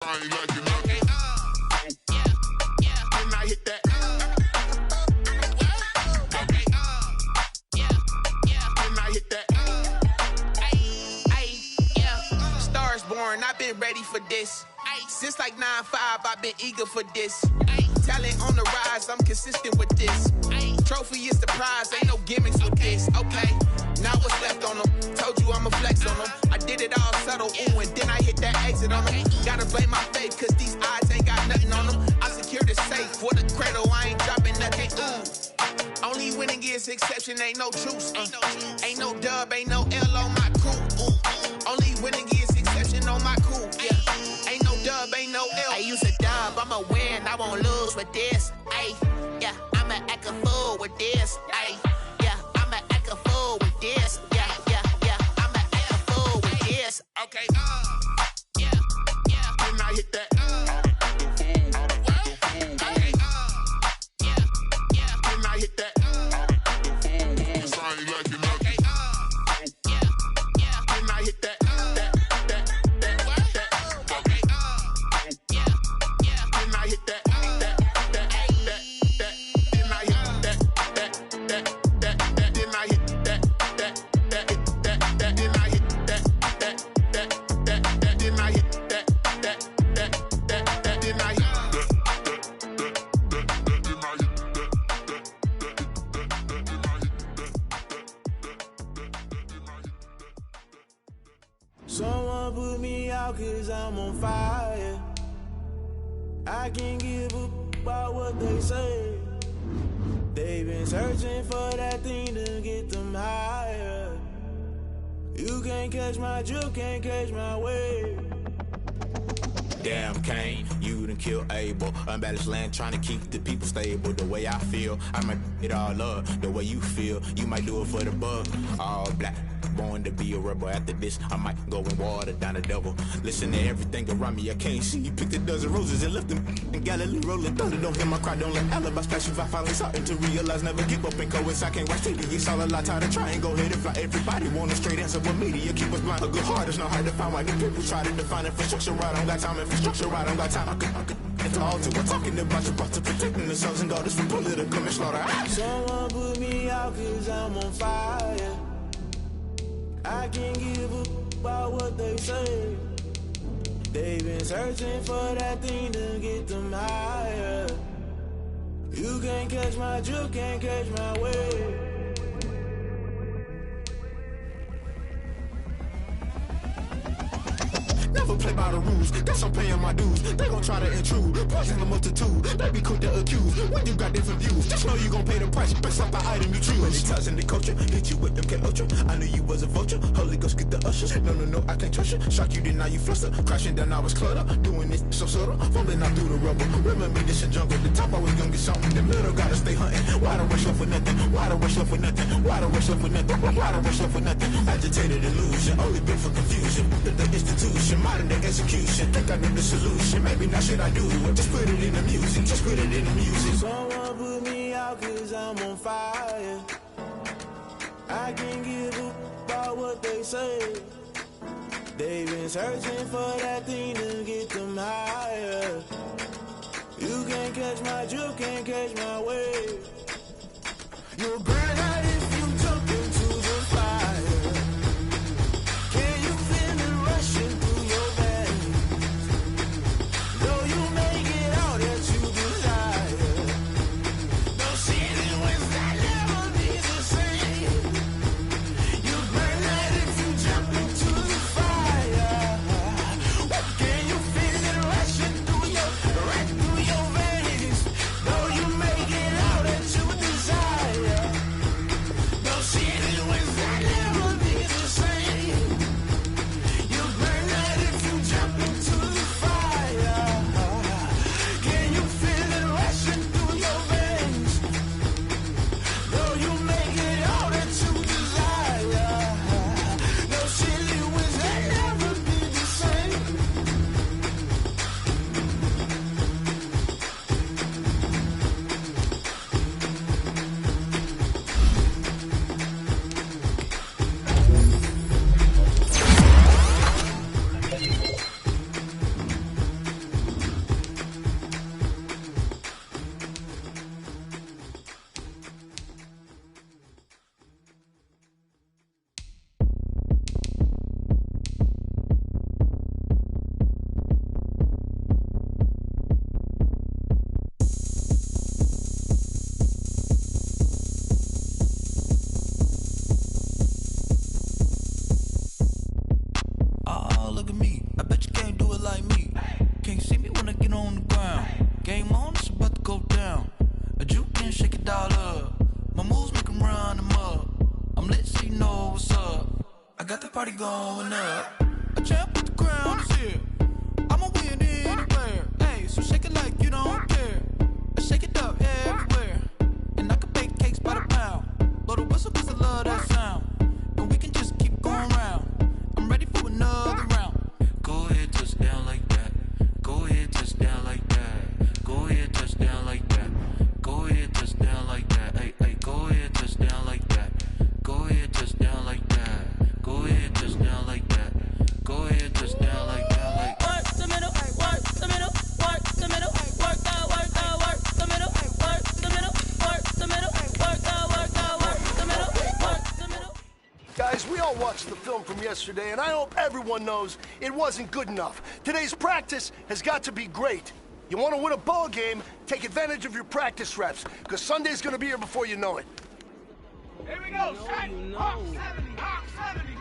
I ain't liking nothing. Then I hit that. Then I hit that. Stars born, I've been ready for this. Since like 9-5, I've been eager for this. Talent on the rise, I'm consistent with this. Trophy is the prize, ain't no gimmicks with this. Okay, now what's left on them? Told you I'ma flex on them. I did it all subtle, ooh, and then I hit that exit on them. Gotta blame my faith, cause these odds ain't got nothing on them. I secured the safe for the cradle, I ain't dropping nothing, ooh. Only winning is exception, ain't no truce. Ain't no dub, ain't no L on my crew, ooh. Only winning is exception on my crew, yeah. Ain't no dub, ain't no L. I use a dub, I'ma win, I won't lose with this, ayy. Yeah, I'ma act a fool with this, ayy. Yeah, I'ma act a fool with this, yeah, yeah, yeah. I'ma act a fool with this, okay. Yeah, yeah. Then I hit that. Then I hit that. Cause I ain't liking nothing. Then I hit that. Then I hit that. Someone put me out cause I'm on fire. I can't give up about what they say. They've been searching for that thing to get them higher. You can't catch my drift, can't catch my wave. Damn Kane, you done killed Abel. Unbalanced land trying to keep the people stable. The way I feel, I might it all up. The way you feel, you might do it for the bug. All black, born to be a rebel. After this, I might go and water down the devil. Listen to everything around me, I can't see. You picked a dozen roses and left them in Galilee rolling thunder. Don't hear my cry, don't let alibis pass you. I finally starting to realize, never give up and coincide. Can't watch TV, it's all a lot. Tired of trying, go ahead and fly. Everybody want a straight answer with media. Keep us blind, a good heart is not hard to find. Why the people try to define infrastructure right? I don't got time, infrastructure right, I don't got time. I could it's all to we're talking about your part to protecting the sons and daughters from political manslaughter. Someone put me out cause I'm on fire. I can't give up about what they say. They've been searching for that thing to get them higher. You can't catch my drift, can't catch my wave. Never play by the rules, guess I'm paying my dues. They gon' try to intrude, poison the multitude. They be quick to accuse, when you got different views. Just know you gon' pay the price, based off the item you choose. Many ties in the culture, hit you with them K-Ultra. I knew you was a vulture, Holy Ghost get the ushers. No, I can't trust you. Shock you, then now you fluster. Crashing down, I was cluttered. Doing this so subtle, falling out through the rubble. Remember this in jungle, the top I was young and something. The middle gotta stay hunting. Why the rush left for nothing? Why the rush left for nothing? Why the rush left for nothing? Why the rush left for nothing? Agitated illusion, only been for confusion. The institution, modern day execution. Think I know the solution, maybe not should I do it. Just put it in the music, just put it in the music. Someone put me out cause I'm on fire. I can't give up about what they say. They've been searching for that thing to get them higher. You can't catch my drift, can't catch my wave. You'll burn out if you jump into the fire. Can you feel it rushing through your veins? Though you may get all that you desire, no city when that never be the same. You burn out if you jump into the fire. Can you feel it and shake it all up. My moves make 'em run them up. I'm lit so you know what's up. I got the party going up. A champ with the crown is here. I'ma win anywhere. Hey, so shake it like you don't care. I shake it up everywhere. And I can bake cakes by the pound. Blow the whistle 'cause I love that sound. And we can just keep going round. I'm ready for another round. Go ahead, touch down like that. Go ahead, touch down like that. Go ahead, touch down like that. Go ahead, touch down like that. Hey, hey, go ahead, touch down like that. Go ahead, touch down like that. Go ahead, touch down like that. Go ahead, touch down like that. Like work the middle, work the middle, work the middle, work the work the middle, work the middle, work the middle, work the middle, work the middle. Guys, we all watched the film from yesterday, and I hope everyone knows it wasn't good enough. Today's practice has got to be great. You want to win a ball game, take advantage of your practice reps, because Sunday's going to be here before you know it. Here we go, set. Hawk 70, Hawk 70.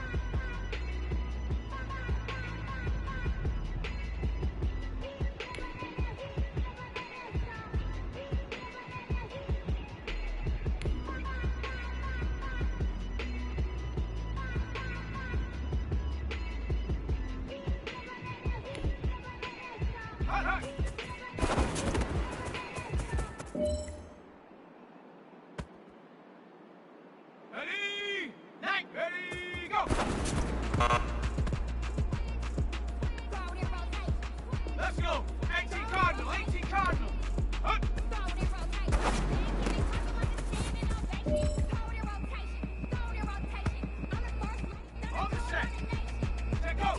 Hot, hot. Ready? Night. Ready, go. Let's go. 18 Cardinal, 18 Cardinal. Hut. On the set. Let go.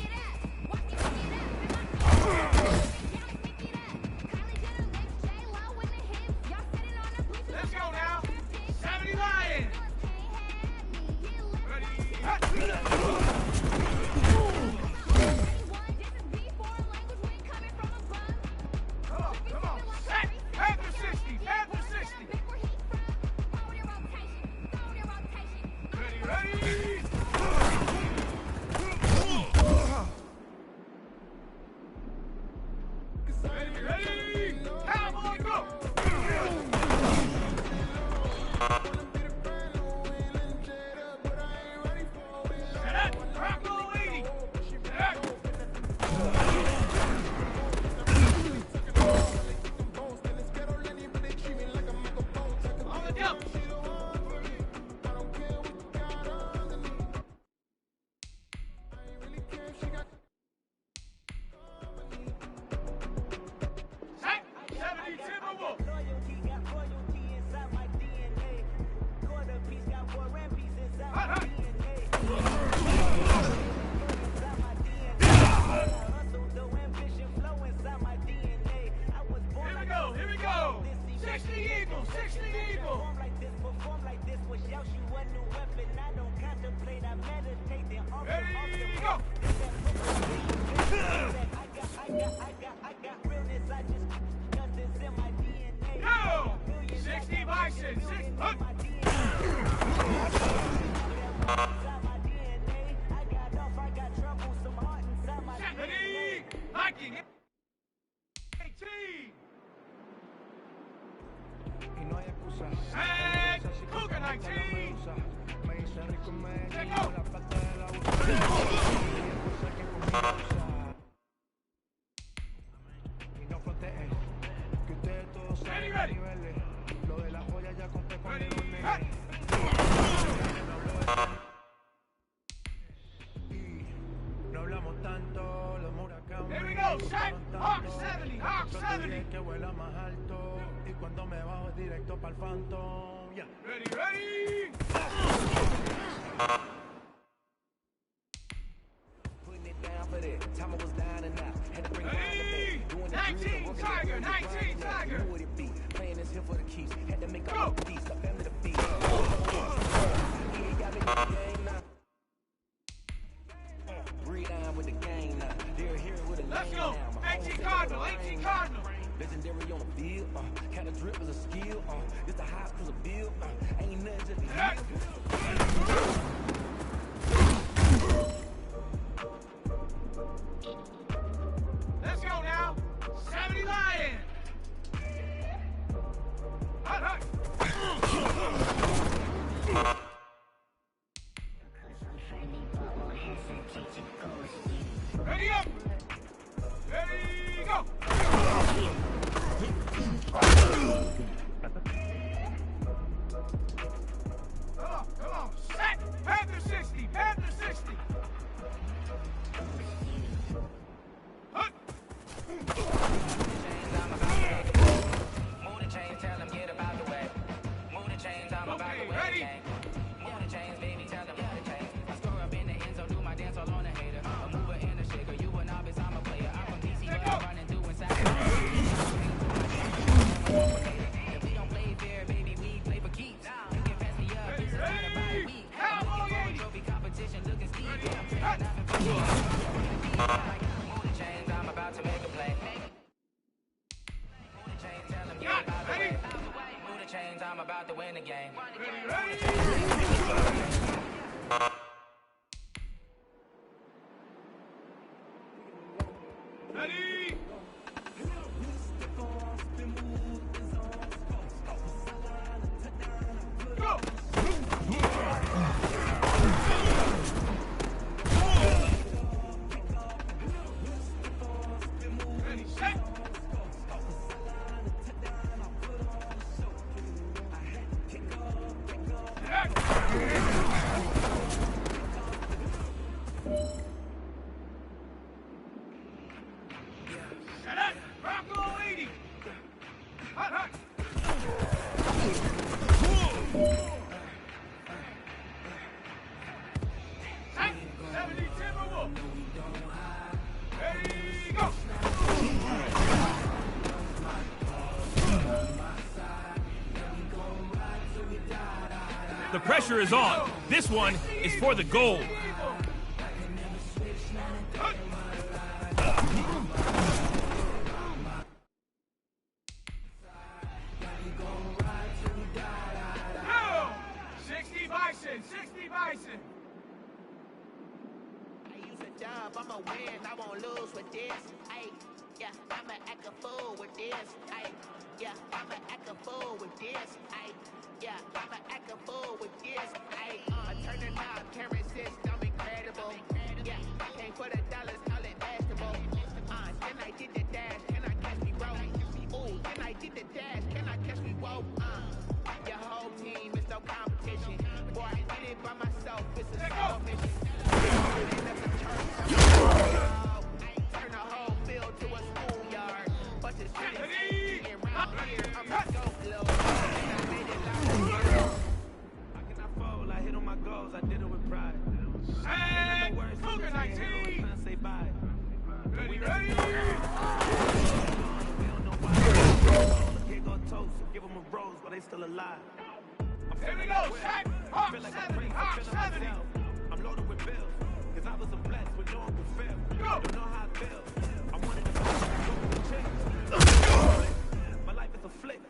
Let's go now. 70 Lion. Ready? Hut. Come on. Set. Panther 60. Panther 60. Ready? Ready? Cowboy, go. Set up. Rocco 80. Set up. On the jump. Set. 70 Timberwolf. Hot, hot. Here we go. 60 Eagle, 60 Eagle. Ready, go. Yo, 60 Bison, 6, hut. Ready, Viking, 18. Set, Cougar 19. Let go. Ready, ready. Ready, hut. Here we go, set. Hawk 70, Hawk 70. Ready, ready. Ready. 19 Tiger, 19 Tiger. Go. Let's go. 18 Cardinal, 18 Cardinal. Legendary on the field, kinda drip is a skill, it's the hype cause a bill, ain't nothing just a Set. Let's go now. 70 Lion. Hot, hot. I'm about to win the game. Ready? Go! Ready, set! Set up! Rocco 80! Hot, hot! Set! 70 Timberwolf! Ready, go! The pressure is on. This one is for the gold. Go! 60 Bison! 60 Bison! I use a job, I'ma win, I won't lose with this. Ay, yeah, I'ma act a fool with this. Ay, yeah, I'ma act a fool with this. Ay, yeah, I'ma act a fool with this. Ay, turn the knob, can't resist, I'm incredible. Yeah, came for the dollars, all it vegetable. Then I did the dash, can I catch me roll? Ooh, then I did the dash, can I catch me roll? Your whole team is no competition. Boy, I did it by myself, it's a solo mission. Turn the whole field to a schoolyard. But the shit is around here, I'm just go glow. How can I fold? I hit on my goals, I did it with pride. And Cougar 19! Say bye. Ready, ready! We don't know why. Can't go toast, give them a rose, but they still alive. Here we go, check! Hawk 70, Hawk 70! I'm loaded with bills, cause I was a blessed with no one could fail. Go! Don't know how I feel. I wanted to my life is a flick.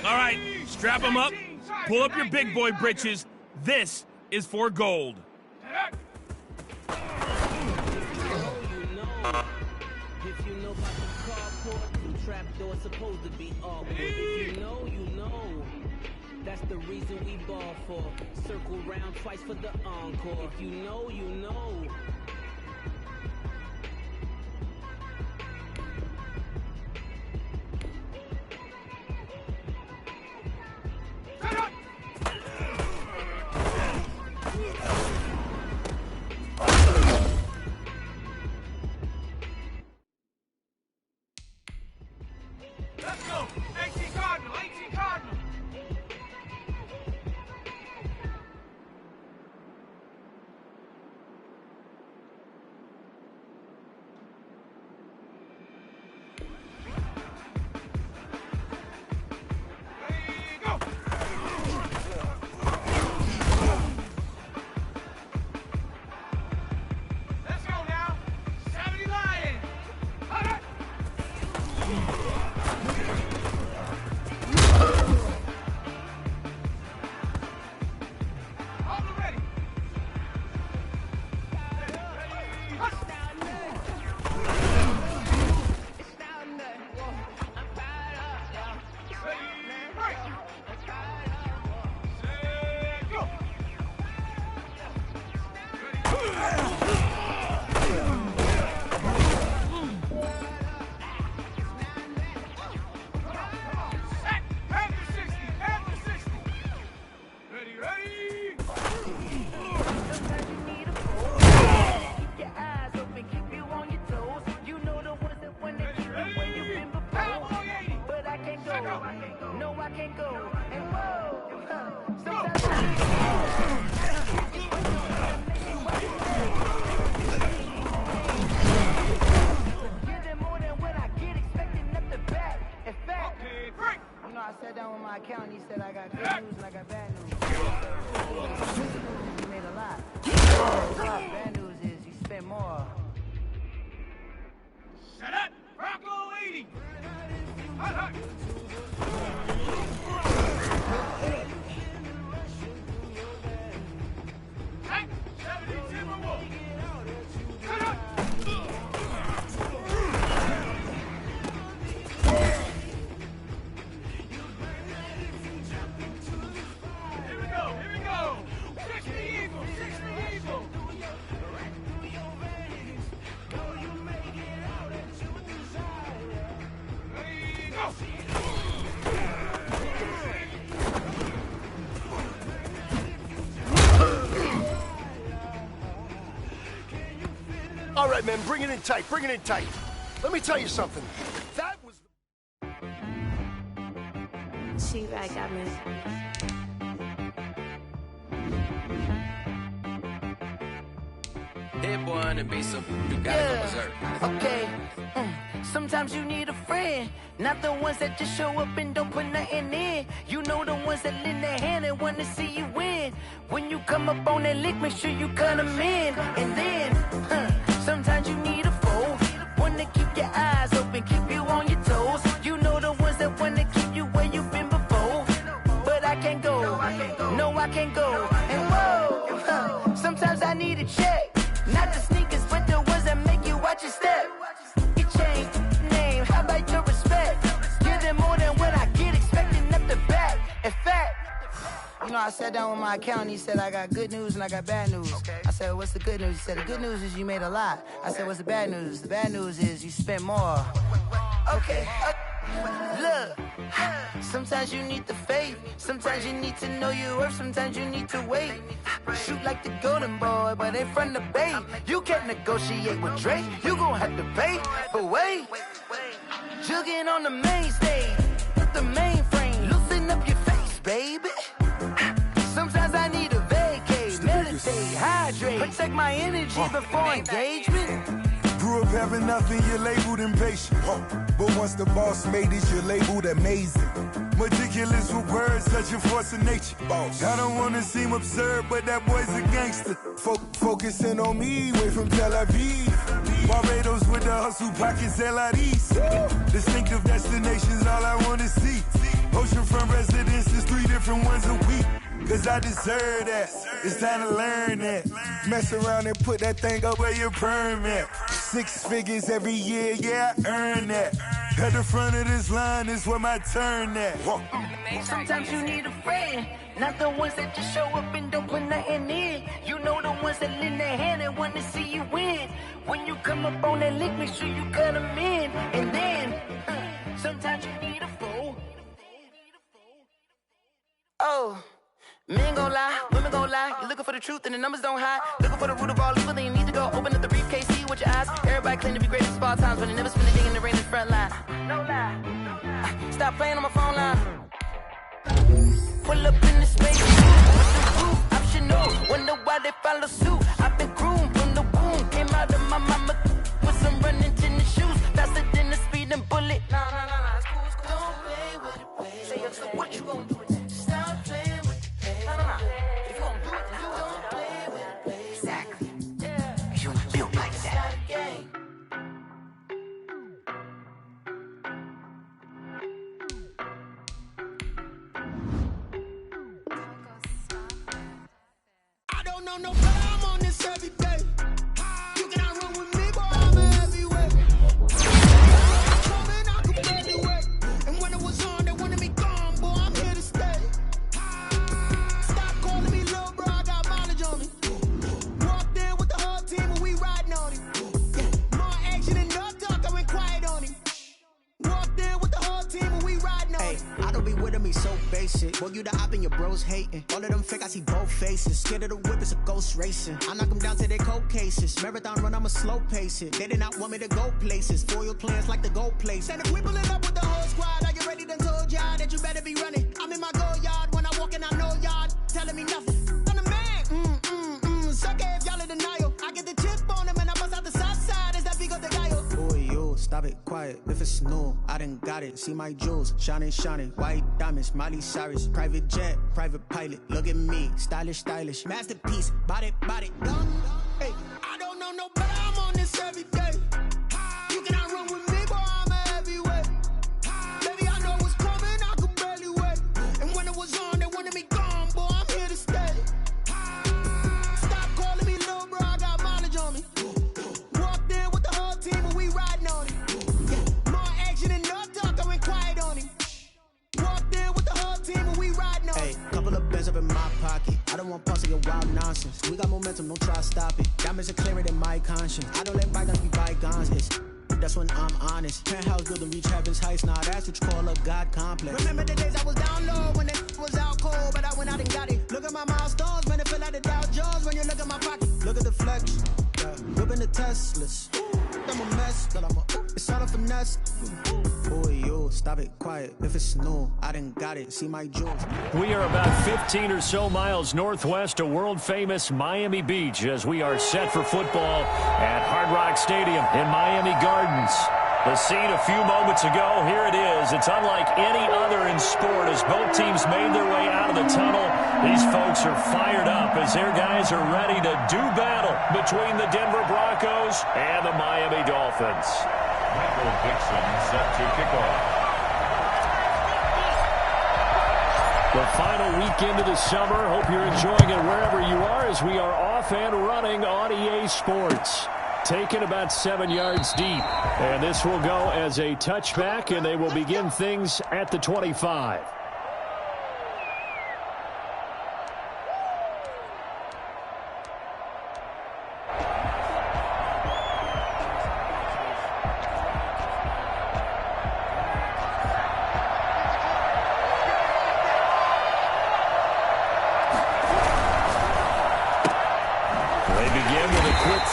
All right, strap them up. Pull up your big boy britches. This is for gold. If you know about the carport, the trap door supposed to be awkward. If you know, you know. That's the reason we ball for. Circle round twice for the encore. If you know, you know. Let's go! 18 Cardinal! 18 Cardinal! Ready, go! Let's go now! 70 Lion! All right! All ready! I sat down with my accountant, he said I got good news and I got bad news. He made a lot. Bad news is he spent more. Set up! Rocco 80! Hot, hot! men, bring it in tight, bring it in tight. Let me tell you something. That was... She-Rag got me. Hit boy on the beat, so you gotta go berserk. Okay. Sometimes you need a friend, not the ones that just show up and don't put nothing in. You know the ones that lend their hand and wanna see you win. When you come up on that lick, make sure you cut them in. And then, sometimes you need a foe, one to keep your eyes open, keep you on your toes. You know the ones that wanna keep you where you've been before. But I can't go, no I can't go. And whoa, sometimes I need a check. Not the sneakers, but the ones that make you watch your step. Your chain, name, how about your respect? Give them more than what I get, expecting up the back. In fact, you know, I sat down with my accountant, he said I got good news and I got bad news. I said, what's the good news? He said, the good news is you made a lot. I said, what's the bad news? The bad news is you spent more. okay. Look, sometimes you need the faith, sometimes you need to know your worth, sometimes you need to wait. Shoot like the golden boy, but ain't from the bay. You can't negotiate with Drake, you gon' have to pay. But wait, jugging on the main stage, the mainframe, loosen up your face, baby. Sometimes I need a vacate, meditate, hydrate, protect my energy before engagement. Grew up having nothing, you're labeled impatient. But once the boss made it, you're labeled amazing. Meticulous with words, such a force of nature. I don't wanna seem absurd, but that boy's a gangster. Focusing on me, way from Tel Aviv. Barbados with the hustle pockets, LIDs. Distinctive destinations, all I wanna see. Oceanfront residences, 3 different ones a week. Cause I deserve that, it's time to learn that. Mess around and put that thing up where your permit. 6 figures every year, yeah, I earn that. At the front of this line is where my turn at. Sometimes you need a friend, not the ones that just show up and don't put nothing in. You know the ones that lend their hand and want to see you win. When you come up on that lick, make sure you cut them in. And then, sometimes you need a foe. Oh. Men gon' lie, women gon' lie. You're looking for the truth and the numbers don't hide. Looking for the root of all evil, then you need to go open up the briefcase, see with your eyes. Everybody claim to be greatest of all times, but they never spend a day in the rain in the front line. No lie. Stop playing on my phone line. Pull up in the space, with the roof, optional. Wonder why they follow suit. I've been groomed from the womb. Came out of my mama with some running tennis shoes. Faster than the speeding bullet. Nah, it's cool, it's cool. Don't play with it, baby. Say up, so what you gon' do? Stop playing with it. If you gon' do it, then don't play with it, baby. Exactly. Yeah. You built like that. I don't know no better, I'm on this every day. You cannot run with me, boy, I'm a heavyweight. Coming, I could barely wait. And when it was on, they wanted me gone, boy, I'm here to stay. Stop calling me little bro, I got mileage on me. Walked in with the whole team and we riding on it. Yeah. More action than no talk, I went quiet on him. Walked in with the whole team and we riding on it. I don't be with him, he's so basic. Boy, you the op and your bros hating. All of them fake, I see both faces. Scared of the whip, it's a ghost racing. I knock them down to their cold cases. Marathon run, I'ma slow pace it. They did not want me to go places. Foil plans like the gold place. And if we pulling up with the whole squad, are you ready? Done told y'all that you better be running. I'm in my go yard when I walk in, I know y'all telling me nothing. I'm the man, suck it if y'all in denial. I get the chip on them and I bust out the south side. Is that big of the guy? Boy, you stop it, quiet. If it's new, I done got it. See my jewels, shining, white diamonds, Miley Cyrus, private jet, private pilot. Look at me, stylish, masterpiece, body, done. Hey, I don't know no better, I'm on this every day. You cannot run with me, boy, I'm a heavyweight. Baby, I know what's coming, I could barely wait. And when it was on, they wanted me gone, boy, I'm here to stay. Stop calling me little bro, I got mileage on me. Walked in with the whole team and we riding on it. Yeah. More action than no talk, I went quiet on him. Walked in with the whole team and we riding on it. Hey, couple of bands up in my pocket. I don't want parts of your wild nonsense. We got momentum, don't try to stop it. Diamonds are clearer than my conscience. I don't let bygones be bygones. That's when I'm honest. Penthouse building, reach heaven's heights. Nah, that's what you call a God complex. Remember the days I was down low when it was out cold, but I went out and got it. Look at my milestones, man, it feel like the Dow Jones when you look at my pocket. Look at the flex. Whipping the Teslas. I'm a mess, but it's all a finesse. Boy, you stop it, quiet. If it's new, I done got it. See my jewels. We are about 15 or so miles northwest of world-famous Miami Beach as we are set for football at Hard Rock Stadium in Miami Gardens. The scene a few moments ago, here it is. It's unlike any other in sport as both teams made their way out of the tunnel. These folks are fired up as their guys are ready to do battle between the Denver Broncos and the Miami Dolphins. Michael Dixon set to kick off. The final weekend of the summer. Hope you're enjoying it wherever you are as we are off and running on EA Sports. Taken about 7 yards deep. And this will go as a touchback, and they will begin things at the 25.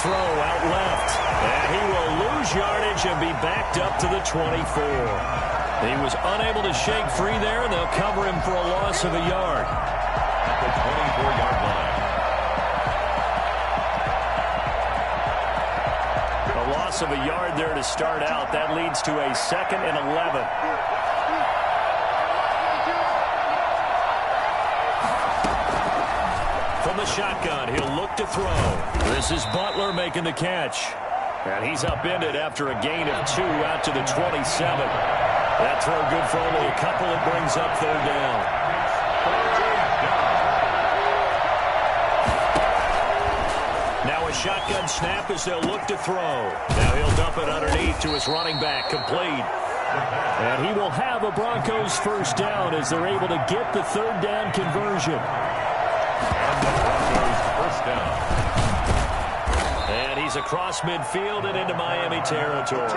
Throw out left, and he will lose yardage and be backed up to the 24. He was unable to shake free there, and they'll cover him for a loss of a yard. At the 24-yard line. A loss of a yard there to start out. That leads to a 2nd and 11. From the shotgun, he'll look to throw. This is Butler making the catch. And he's upended after a gain of 2 out to the 27. That throw good for only a couple. It brings up 3rd down. Now a shotgun snap as they'll look to throw. Now he'll dump it underneath to his running back, complete. And he will have a Broncos 1st down as they're able to get the 3rd down conversion. And the Broncos 1st down. And he's across midfield and into Miami territory.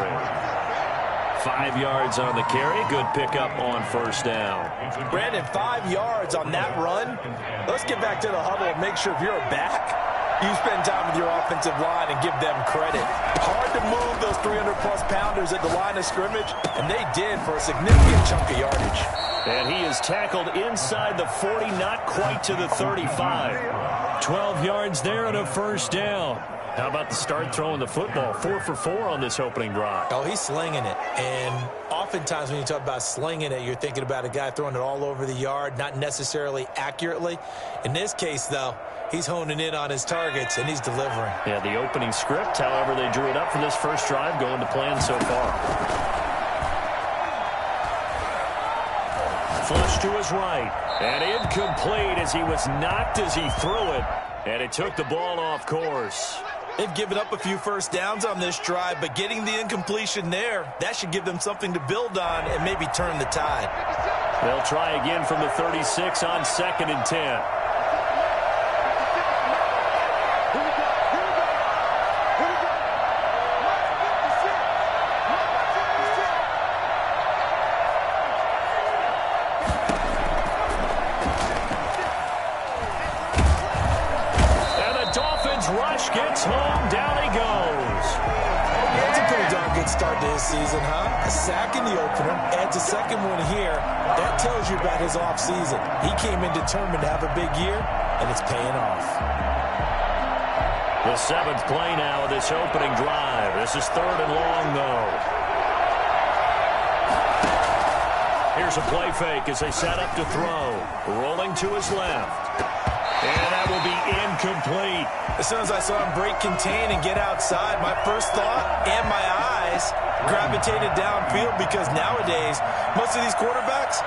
5 yards on the carry. Good pickup on 1st down. Brandon, 5 yards on that run. Let's get back to the huddle and make sure if you're a back, you spend time with your offensive line and give them credit. Hard to move those 300-plus pounders at the line of scrimmage, and they did for a significant chunk of yardage. And he is tackled inside the 40, not quite to the 35. 12 yards there and a 1st down. How about the start throwing the football? 4 for 4 on this opening drive. Oh, he's slinging it. And oftentimes when you talk about slinging it, you're thinking about a guy throwing it all over the yard, not necessarily accurately. In this case, though, he's honing in on his targets, and he's delivering. Yeah, the opening script, however, they drew it up for this first drive, going to plan so far. Flush to his right, and incomplete as he was knocked as he threw it, and it took the ball off course. They've given up a few 1st downs on this drive, but getting the incompletion there, that should give them something to build on and maybe turn the tide. They'll try again from the 36 on 2nd and 10. Gets home, down he goes. That's a pretty darn good start to his season, huh? A sack in the opener, adds a 2nd one here. That tells you about his offseason. He came in determined to have a big year, and it's paying off. The 7th play now of this opening drive. This is 3rd and long, though. Here's a play fake as they set up to throw. Rolling to his left. And that will be incomplete. As soon as I saw him break contain and get outside, my first thought and my eyes gravitated downfield because nowadays, most of these quarterbacks,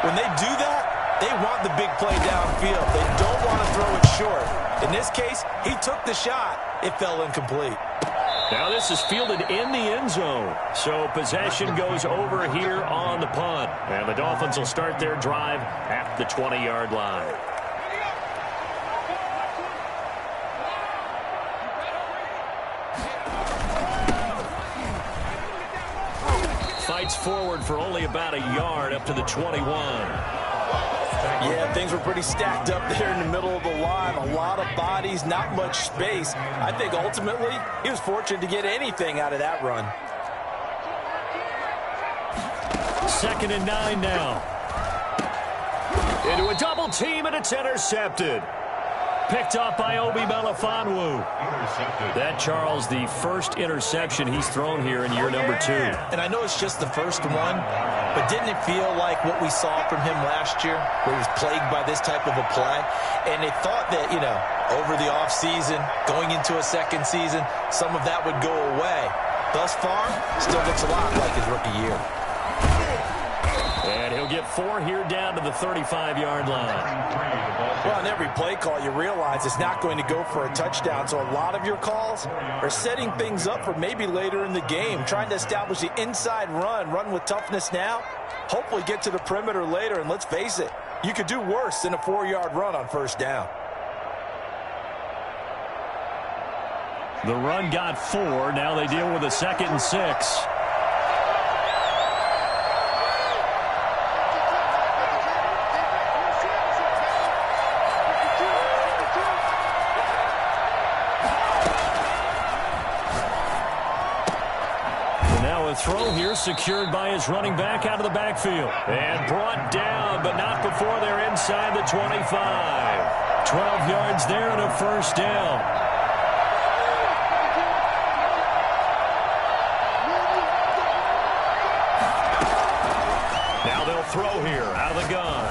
when they do that, they want the big play downfield. They don't want to throw it short. In this case, he took the shot. It fell incomplete. Now this is fielded in the end zone. So possession goes over here on the punt. And the Dolphins will start their drive at the 20-yard line. Fights forward for only about a yard up to the 21. Yeah, things were pretty stacked up there in the middle of the line. A lot of bodies, not much space. I think ultimately he was fortunate to get anything out of that run. 2nd and 9 now. Into a double team, and it's intercepted. Picked up by Obi Melifonwu. That, Charles, the first interception he's thrown here in year number 2. And I know it's just the first one, but didn't it feel like what we saw from him last year, where he was plagued by this type of a play? And they thought that, over the offseason, going into a second season, some of that would go away. Thus far, still looks a lot like his rookie year. And he'll get 4 here down to the 35-yard line. Well, on every play call, you realize it's not going to go for a touchdown. So a lot of your calls are setting things up for maybe later in the game, trying to establish the inside run with toughness now, hopefully get to the perimeter later. And let's face it, you could do worse than a 4-yard run on first down. The run got 4. Now they deal with a 2nd and 6. Throw here secured by his running back out of the backfield. And brought down, but not before they're inside the 25. 12 yards there and a first down. Now they'll throw here out of the gun.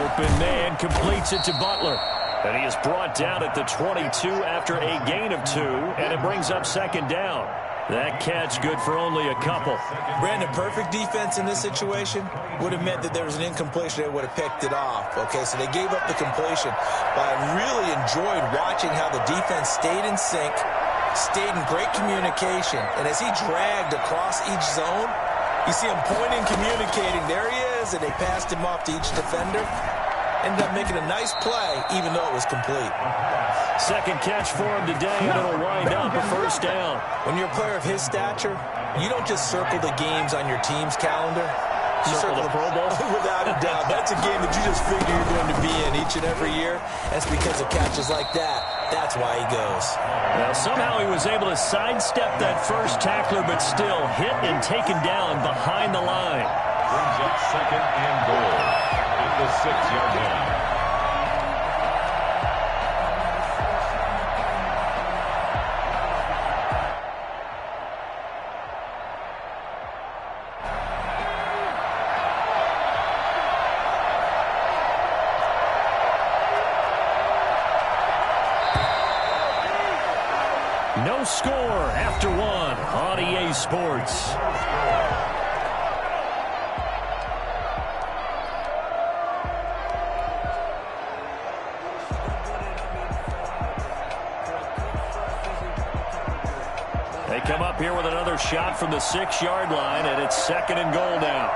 Open man completes it to Butler. And he is brought down at the 22 after a gain of 2, and it brings up 2nd down. That catch good for only a couple. Brandon, perfect defense in this situation would have meant that there was an incompletion. They would have picked it off. Okay, so they gave up the completion. But I really enjoyed watching how the defense stayed in sync, stayed in great communication. And as he dragged across each zone, you see him pointing, communicating. There he is, and they passed him off to each defender. Ended up making a nice play, even though it was complete. 2nd catch for him today, and it'll wind up a first down. When you're a player of his stature, you don't just circle the games on your team's calendar. You circle the Pro Bowl? Without a doubt. That's a game that you just figure you're going to be in each and every year. That's because of catches like that. That's why he goes. Well, somehow he was able to sidestep that first tackler, but still hit and taken down behind the line. Brings up 2nd and goal at the 6-yard line. No score after 1 on EA Sports. They come up here with another shot from the 6-yard line, and it's 2nd and goal now.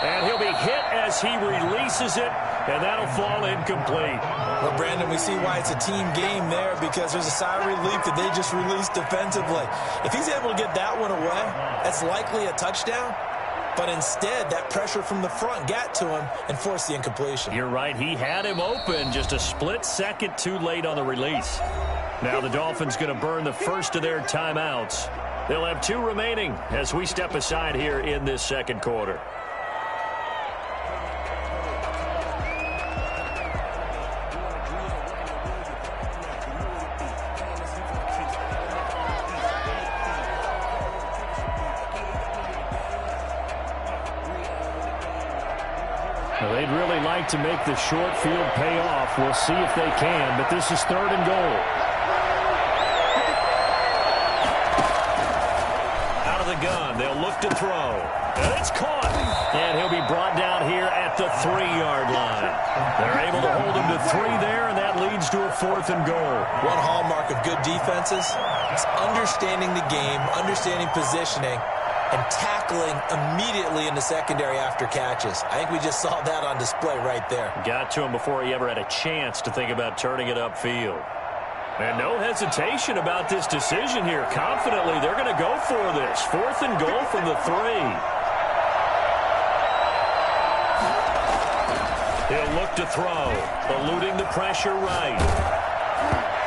And he'll be hit as he releases it, and that'll fall incomplete. Well, Brandon, we see why it's a team game there, because there's a sigh of relief that they just released defensively. If he's able to get that one away, that's likely a touchdown. But instead, that pressure from the front got to him and forced the incompletion. You're right. He had him open, just a split second too late on the release. Now the Dolphins going to burn the first of their timeouts. They'll have 2 remaining as we step aside here in this 2nd quarter. They'd really like to make the short field pay off. We'll see if they can, but this is 3rd and goal. Out of the gun, they'll look to throw. And it's caught. And he'll be brought down here at the 3-yard line. They're able to hold him to 3 there, and that leads to a 4th and goal. One hallmark of good defenses is understanding the game, understanding positioning, and tackling immediately in the secondary after catches. I think we just saw that on display right there. Got to him before he ever had a chance to think about turning it upfield. And no hesitation about this decision here. Confidently, they're going to go for this. 4th and goal from the 3. He'll look to throw, eluding the pressure right.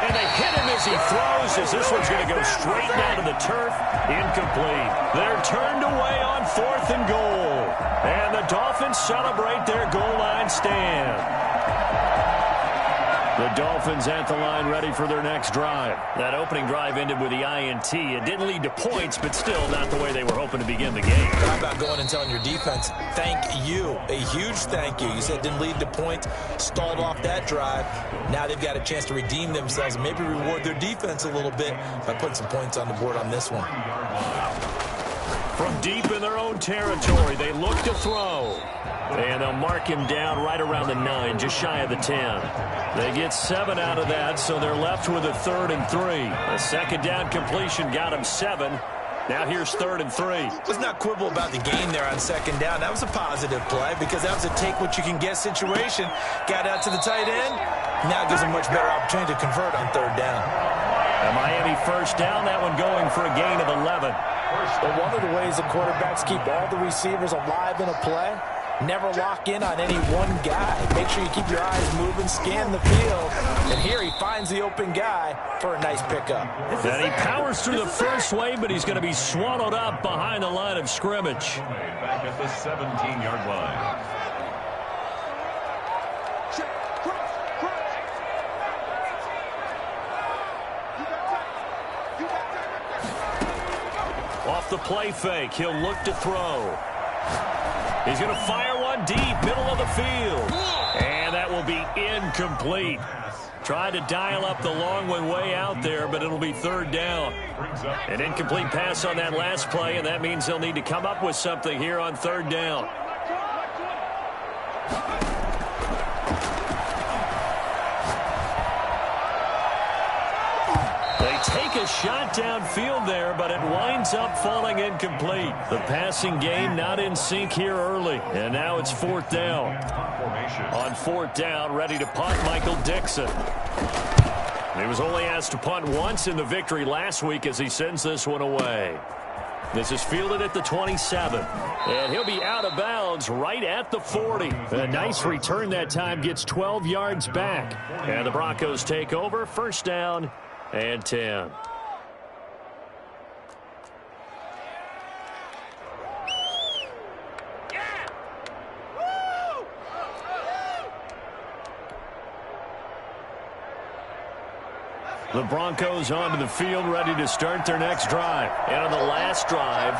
And they hit him as he throws, as this one's going to go straight down to the turf. Incomplete. They're turned away on 4th and goal. And the Dolphins celebrate their goal line stand. The Dolphins at the line ready for their next drive. That opening drive ended with the INT. It didn't lead to points, but still not the way they were hoping to begin the game. How about going and telling your defense, thank you, a huge thank you. You said it didn't lead to points, stalled off that drive. Now they've got a chance to redeem themselves and maybe reward their defense a little bit by putting some points on the board on this one. From deep in their own territory, they look to throw. And they'll mark him down right around the 9, just shy of the 10. They get 7 out of that, so they're left with a 3rd and 3. A second down completion got him 7. Now here's 3rd and 3. Let's not quibble about the gain there on second down. That was a positive play because that was a take-what-you-can-get situation. Got out to the tight end. Now it gives them much better opportunity to convert on 3rd down. A Miami first down, that one going for a gain of 11. But one of the ways that quarterbacks keep all the receivers alive in a play, never lock in on any one guy. Make sure you keep your eyes moving, scan the field. And here he finds the open guy for a nice pickup. Then he powers through the first wave, but he's going to be swallowed up behind the line of scrimmage. Back at the 17-yard line. Off the play fake, he'll look to throw. He's going to fire one deep, middle of the field. And that will be incomplete. Tried to dial up the long one way out there, but it'll be 3rd down. An incomplete pass on that last play, and that means they'll need to come up with something here on 3rd down. Take a shot downfield there, but it winds up falling incomplete. The passing game not in sync here early, and now it's 4th down. On 4th down, ready to punt, Michael Dixon. He was only asked to punt once in the victory last week as he sends this one away. This is fielded at the 27, and he'll be out of bounds right at the 40. A nice return that time, gets 12 yards back. And the Broncos take over, 1st down and 10. The Broncos onto the field, ready to start their next drive. And on the last drive,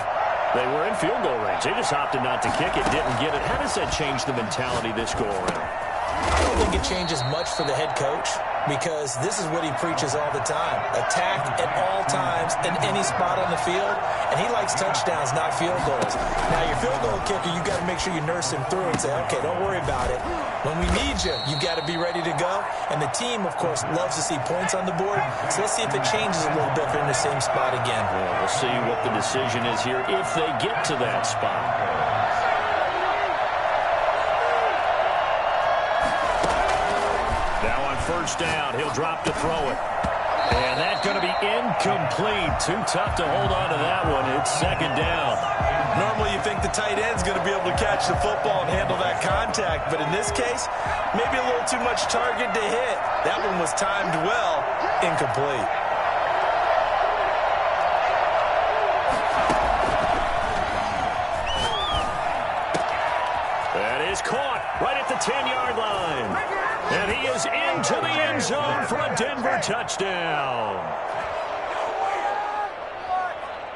they were in field goal range. They just opted not to kick it, didn't get it. How does that change the mentality this go around? I don't think it changes much for the head coach, because this is what he preaches all the time. Attack at all times in any spot on the field, and he likes touchdowns, not field goals. Now, your field goal kicker, you've got to make sure you nurse him through and say, okay, don't worry about it. When we need you, you've got to be ready to go. And the team, of course, loves to see points on the board, so let's see if it changes a little bit if they're in the same spot again. Well, we'll see what the decision is here if they get to that spot. First down, he'll drop to throw it. And that's going to be incomplete. Too tough to hold on to that one. It's 2nd down. Normally you think the tight end's going to be able to catch the football and handle that contact, but in this case, maybe a little too much target to hit. That one was timed well, incomplete. That is caught right at the 10-yard line. And he is into the end zone for a Denver touchdown.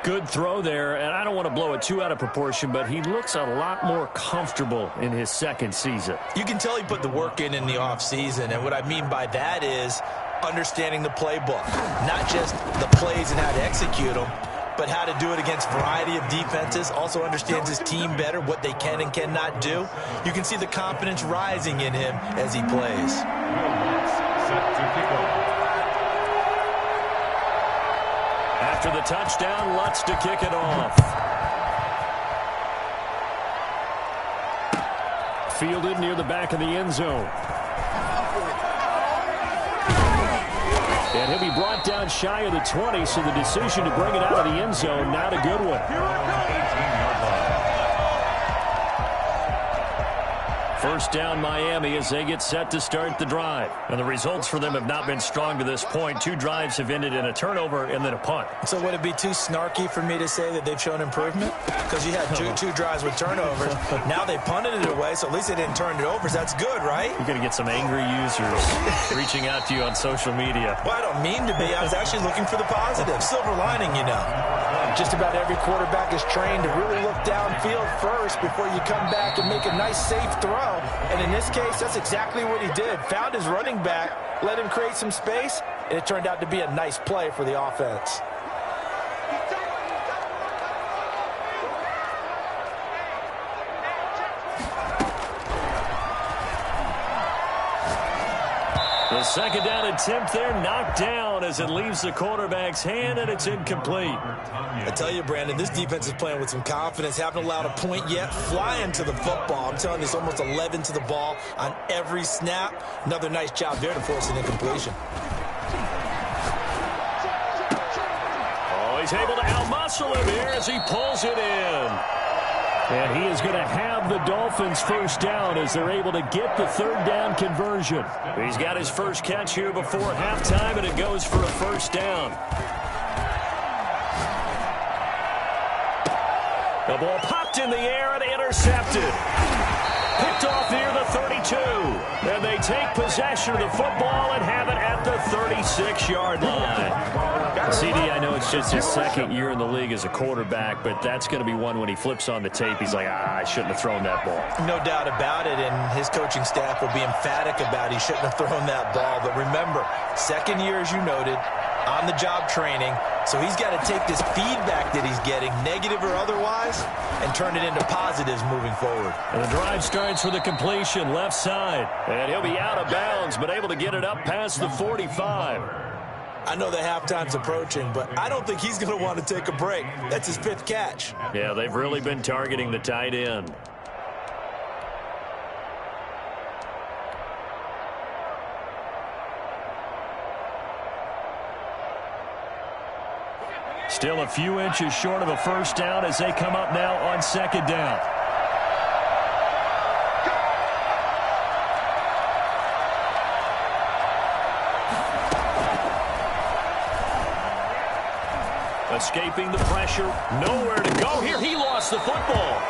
Good throw there, and I don't want to blow it too out of proportion, but he looks a lot more comfortable in his 2nd season. You can tell he put the work in the offseason, and what I mean by that is understanding the playbook. Not just the plays and how to execute them, but how to do it against a variety of defenses. Also understands his team better, what they can and cannot do. You can see the confidence rising in him as he plays. After the touchdown, Lutz to kick it off. Fielded near the back of the end zone. And he'll be brought down shy of the 20, so the decision to bring it out of the end zone, not a good one. First down Miami as they get set to start the drive. And the results for them have not been strong to this point. 2 drives have ended in a turnover and then a punt. So would it be too snarky for me to say that they've shown improvement? Because you had two drives with turnovers. Now they punted it away, so at least they didn't turn it over. So that's good, right? You're going to get some angry users reaching out to you on social media. Well, I don't mean to be. I was actually looking for the positive. Silver lining, you know. Just about every quarterback is trained to really look downfield first before you come back and make a nice, safe throw. And in this case, that's exactly what he did. Found his running back, let him create some space, and it turned out to be a nice play for the offense. The second down attempt there knocked down as it leaves the quarterback's hand, and it's incomplete. I tell you, Brandon, this defense is playing with some confidence. Haven't allowed a point yet. Flying to the football. I'm telling you, it's almost 11 to the ball on every snap. Another nice job there to force an incompletion. Oh, he's able to outmuscle him here as he pulls it in. And he is going to have the Dolphins first down as they're able to get the third down conversion. He's got his first catch here before halftime, and it goes for a first down. The ball popped in the air and intercepted. Picked off near the 32. And they take possession of the football and have it at the 36-yard line. CD, I know it's just his second year in the league as a quarterback, but that's going to be one when he flips on the tape. He's like, I shouldn't have thrown that ball. No doubt about it, and his coaching staff will be emphatic about he shouldn't have thrown that ball. But remember, second year, as you noted, on-the-job training, so he's got to take this feedback that he's getting, negative or otherwise, and turn it into positives moving forward. And the drive starts with a completion left side, and he'll be out of bounds, but able to get it up past the 45. I know the halftime's approaching, but I don't think he's going to want to take a break. That's his 5th catch. Yeah, they've really been targeting the tight end. Still a few inches short of a first down as they come up now on second down. Escaping the pressure, nowhere to go here. He lost the football.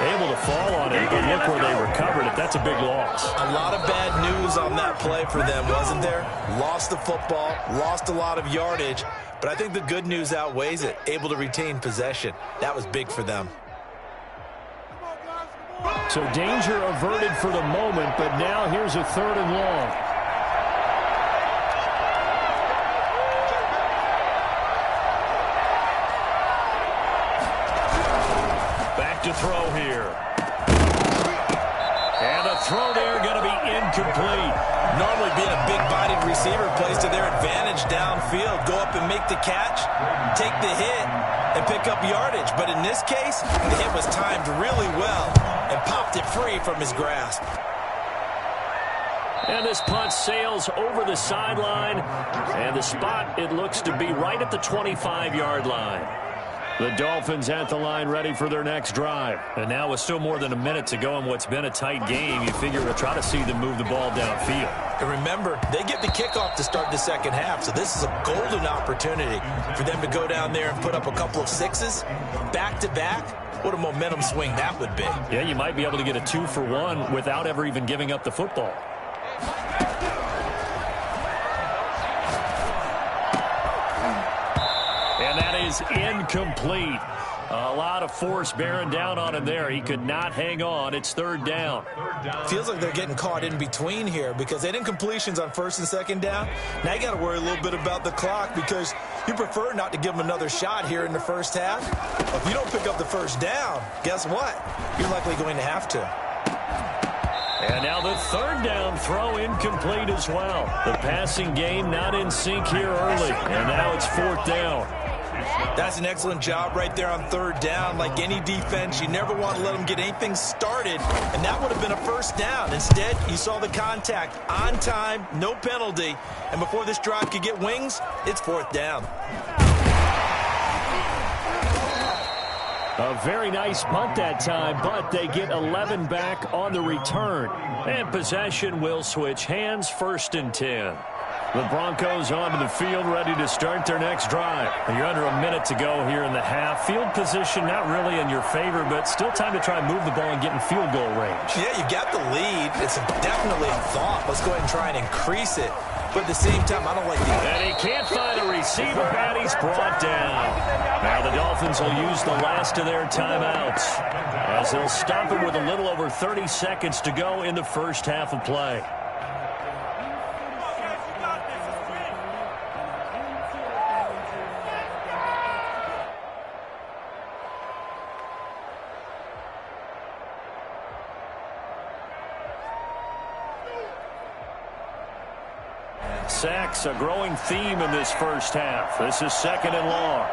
Able to fall on it, but look where they recovered it. That's a big loss. A lot of bad news on that play for them, wasn't there? Lost the football, lost a lot of yardage, but I think the good news outweighs it. Able to retain possession. That was big for them. So danger averted for the moment, but now here's a 3rd and long. To throw here. And a throw there going to be incomplete. Normally being a big-bodied receiver plays to their advantage downfield. Go up and make the catch, take the hit, and pick up yardage. But in this case, the hit was timed really well and popped it free from his grasp. And this punt sails over the sideline. And the spot, it looks to be right at the 25-yard line. The Dolphins at the line ready for their next drive. And now with still more than a minute to go in what's been a tight game, you figure we'll try to see them move the ball downfield. And remember, they get the kickoff to start the second half, so this is a golden opportunity for them to go down there and put up a couple of sixes back-to-back. What a momentum swing that would be. Yeah, you might be able to get a 2-for-1 without ever even giving up the football. And that is incomplete. A lot of force bearing down on him there. He could not hang on. It's 3rd down. Feels like they're getting caught in between here because they did incompletions on 1st and 2nd down. Now you got to worry a little bit about the clock because you prefer not to give them another shot here in the first half. If you don't pick up the first down, guess what? You're likely going to have to. And now the 3rd down throw incomplete as well. The passing game not in sync here early. And now it's 4th down. That's an excellent job right there on 3rd down. Like any defense, you never want to let them get anything started, and that would have been a first down. Instead, you saw the contact on time, no penalty, and before this drive could get wings, it's 4th down. A very nice punt that time, but they get 11 back on the return. And possession will switch hands, 1st and 10. The Broncos onto the field, ready to start their next drive. You're under a minute to go here in the half. Field position not really in your favor, but still time to try and move the ball and get in field goal range. Yeah, you got the lead. It's definitely a thought. Let's go ahead and try and increase it. But at the same time, I don't like the... And he can't find a receiver, and he's brought down. Now the Dolphins will use the last of their timeouts, as they'll stop him with a little over 30 seconds to go in the first half of play. Sacks, a growing theme in this first half. This is 2nd and long.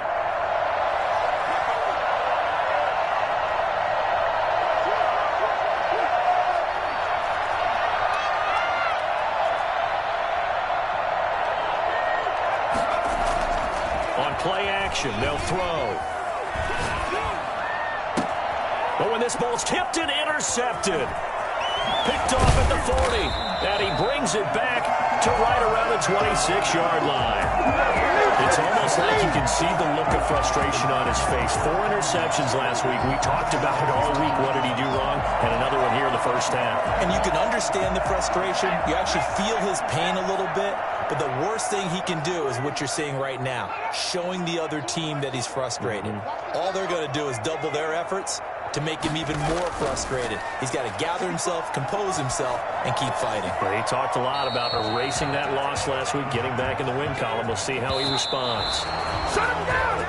On play action, they'll throw. But when this ball's tipped and intercepted. Picked off at the 40, and he brings it back to right around the 26-yard line. It's almost like you can see the look of frustration on his face. 4 interceptions last week. We talked about it all week. What did he do wrong? And another one here in the first half. And you can understand the frustration. You actually feel his pain a little bit. But the worst thing he can do is what you're seeing right now, showing the other team that he's frustrated. All they're going to do is double their efforts to make him even more frustrated. He's got to gather himself, compose himself, and keep fighting. Well, he talked a lot about erasing that loss last week, getting back in the win column. We'll see how he responds. Shut him down!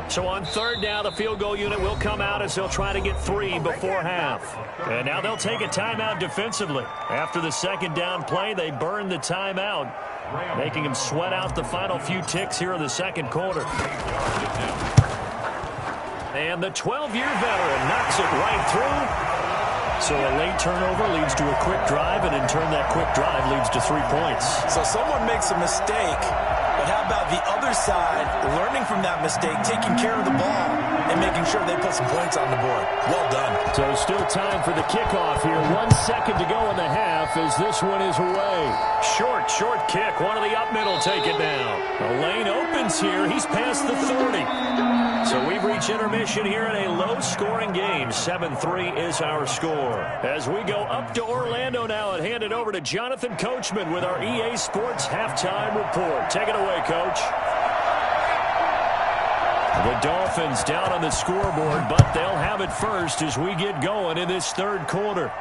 So on 3rd down, the field goal unit will come out as they'll try to get 3 before half. And now they'll take a timeout defensively. After the 2nd down play, they burn the timeout, making him sweat out the final few ticks here in the 2nd quarter. And the 12-year veteran knocks it right through. So a late turnover leads to a quick drive, and in turn that quick drive leads to 3 points. So someone makes a mistake, but how about the other side learning from that mistake, taking care of the ball, and making sure they put some points on the board? Well done. So still time for the kickoff here. 1 second to go in the half as this one is away. Short kick. One of the up middle take it down. The lane opens here. He's past the 30. So we've reached intermission here in a low-scoring game. 7-3 is our score. As we go up to Orlando now and hand it over to Jonathan Coachman with our EA Sports Halftime Report. Take it away, Coach. The Dolphins down on the scoreboard, but they'll have it first as we get going in this 3rd quarter.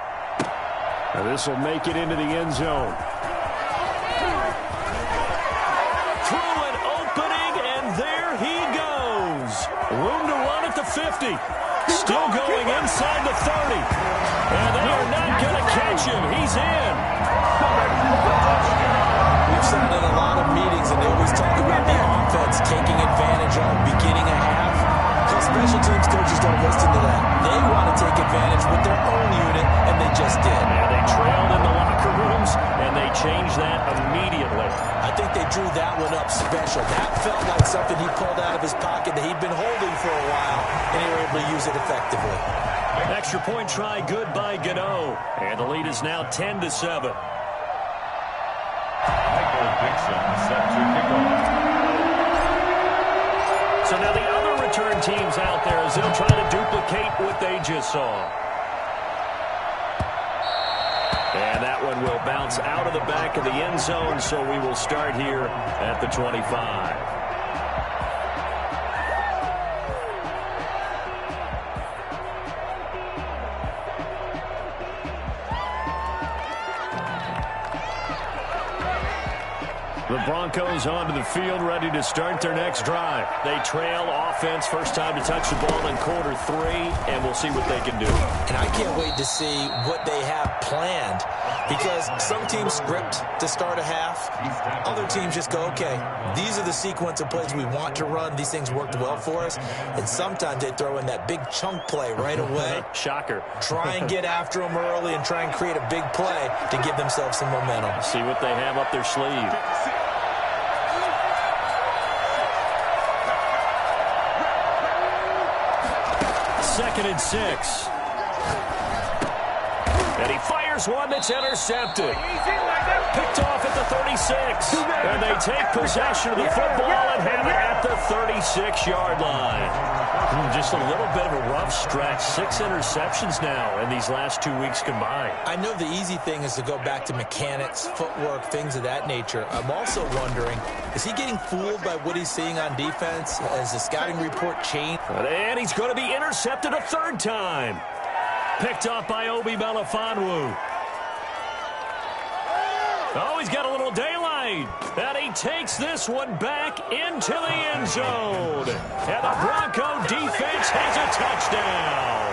Now this will make it into the end zone. Through an opening, and there he goes. Room to run at the 50. Still going inside the 30. And they are not going to catch him. He's in. We've sat in a lot of meetings, and they always talk about the offense taking advantage of beginning a half. Well, special teams coaches don't listen to that. They want to take advantage with their own unit, and they just did. And they trailed in the locker rooms, and they changed that immediately. I think they drew that one up special. That felt like something he pulled out of his pocket that he'd been holding for a while, and they were able to use it effectively. Extra point try good by Gano. And the lead is now 10-7. Dixon set to kick off. So now the other return teams out there as they'll try to duplicate what they just saw. And that one will bounce out of the back of the end zone, so we will start here at the 25. The Broncos onto the field, ready to start their next drive. They trail offense, first time to touch the ball in quarter 3, and we'll see what they can do. And I can't wait to see what they have planned, because some teams script to start a half. Other teams just go, okay, these are the sequence of plays we want to run. These things worked well for us. And sometimes they throw in that big chunk play right away. Shocker. Try and get after them early and try and create a big play to give themselves some momentum. See what they have up their sleeve. 2nd and 6. And he fires one that's intercepted. Picked off at the 36. And they take possession of the football and have it at the 36-yard line. Just a little bit of a rough stretch. 6 interceptions now in these last 2 weeks combined. I know the easy thing is to go back to mechanics, footwork, things of that nature. I'm also wondering, is he getting fooled by what he's seeing on defense? Has the scouting report changed? And he's going to be intercepted a 3rd time. Picked up by Obi Melifonwu. Oh, he's got a little daylight. And he takes this one back into the end zone. And the Bronco defense has a touchdown.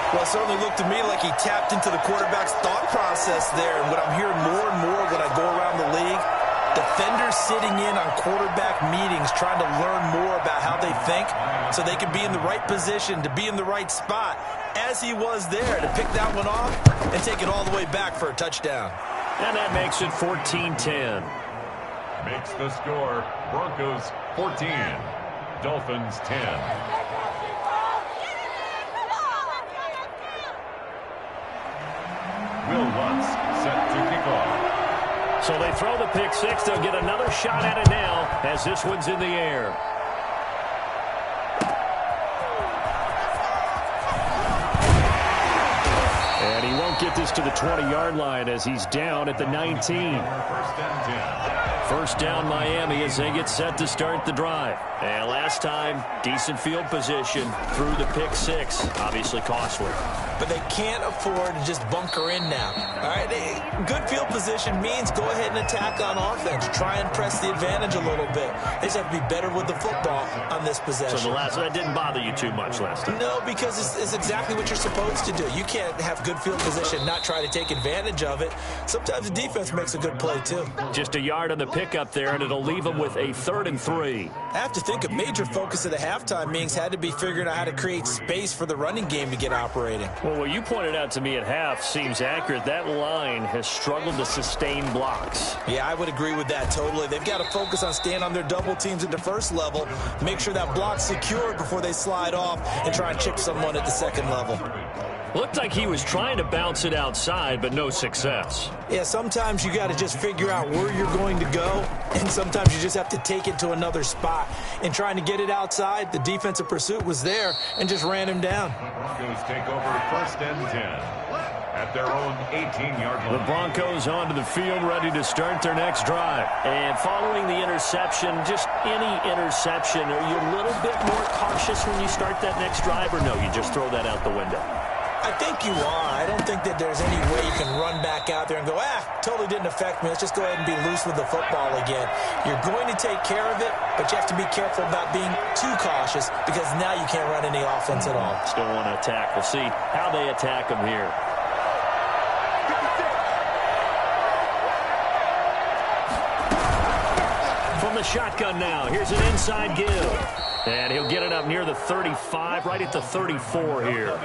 Well, it certainly looked to me like he tapped into the quarterback's thought process there. And what I'm hearing more and more when I go around the league, defenders sitting in on quarterback meetings trying to learn more about how they think so they can be in the right position to be in the right spot, as he was there to pick that one off and take it all the way back for a touchdown. And that makes it 14-10. Makes the score Broncos 14, Dolphins 10. Will Lutz set to kick off. So they throw the pick 6. They'll get another shot at it now as this one's in the air. And he won't get this to the 20-yard line as he's down at the 19. First and 10. First down Miami as they get set to start the drive. And last time, decent field position through the pick 6. Obviously costly. But they can't afford to just bunker in now. All right, good field position means go ahead and attack on offense. Try and press the advantage a little bit. They just have to be better with the football on this possession. So that didn't bother you too much last time? No, because it's exactly what you're supposed to do. You can't have good field position and not try to take advantage of it. Sometimes the defense makes a good play, too. Just a yard on the pickup there, and it'll leave them with a 3rd and 3. I have to think a major focus of the halftime meetings had to be figuring out how to create space for the running game to get operating. Well, what you pointed out to me at half seems accurate. That line has struggled to sustain blocks. Yeah, I would agree with that totally. They've got to focus on staying on their double teams at the first level, make sure that block's secured before they slide off and try and chip someone at the second level. Looked like he was trying to bounce it outside, but no success. Yeah, sometimes you got to just figure out where you're going to go, and sometimes you just have to take it to another spot. And trying to get it outside, the defensive pursuit was there and just ran him down. Broncos take over first and 10 at their own 18-yard line. The Broncos onto the field, ready to start their next drive. And following the interception, just any interception, are you a little bit more cautious when you start that next drive, or no, you just throw that out the window? I think you are. I don't think that there's any way you can run back out there and go, totally didn't affect me. Let's just go ahead and be loose with the football again. You're going to take care of it, but you have to be careful about being too cautious because now you can't run any offense at all. Still want to attack. We'll see how they attack them here. From the shotgun now, here's an inside give. And he'll get it up near the 35, right at the 34 here.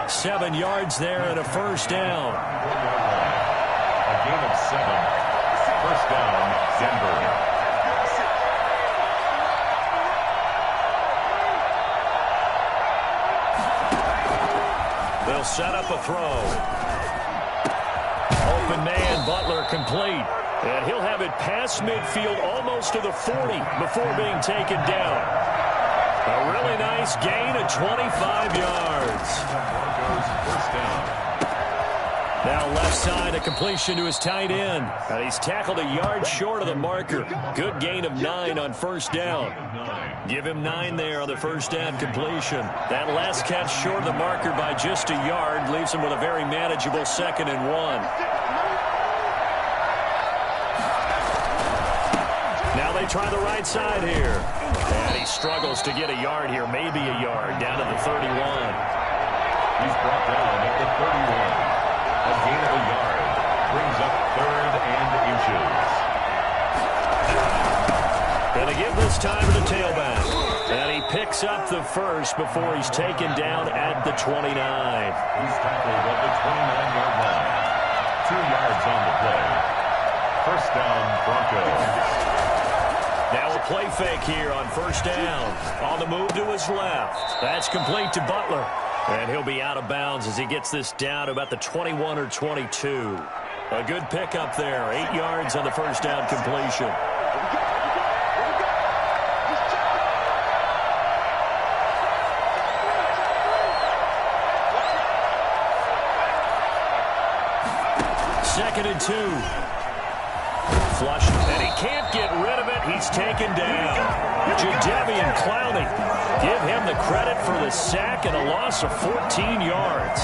7 yards there and a first down. A gain of 7. First down, Denver. They'll set up a throw. Open man, Butler complete. And he'll have it past midfield almost to the 40 before being taken down. A really nice gain of 25 yards. Now left side, a completion to his tight end. And he's tackled a yard short of the marker. Good gain of 9 on first down. Give him 9 there on the first down completion. That last catch short of the marker by just a yard leaves him with a very manageable 2nd and 1. Now they try the right side here. And he struggles to get a yard here, maybe a yard, down to the 31. He's brought down at the 31. A gain of a yard. Brings up 3rd and inches. And they give this time to the tailback. And he picks up the first before he's taken down at the 29. He's tackled at the 29-yard line. 2 yards on the play. First down, Broncos. Now a play fake here on first down. On the move to his left. That's complete to Butler. And he'll be out of bounds as he gets this down to about the 21 or 22. A good pickup there. 8 yards on the first down completion. Second and 2. Flush, and he can't get rid of it. He's taken down. Jadeveon Clowney. Give him the credit for the sack and a loss of 14 yards.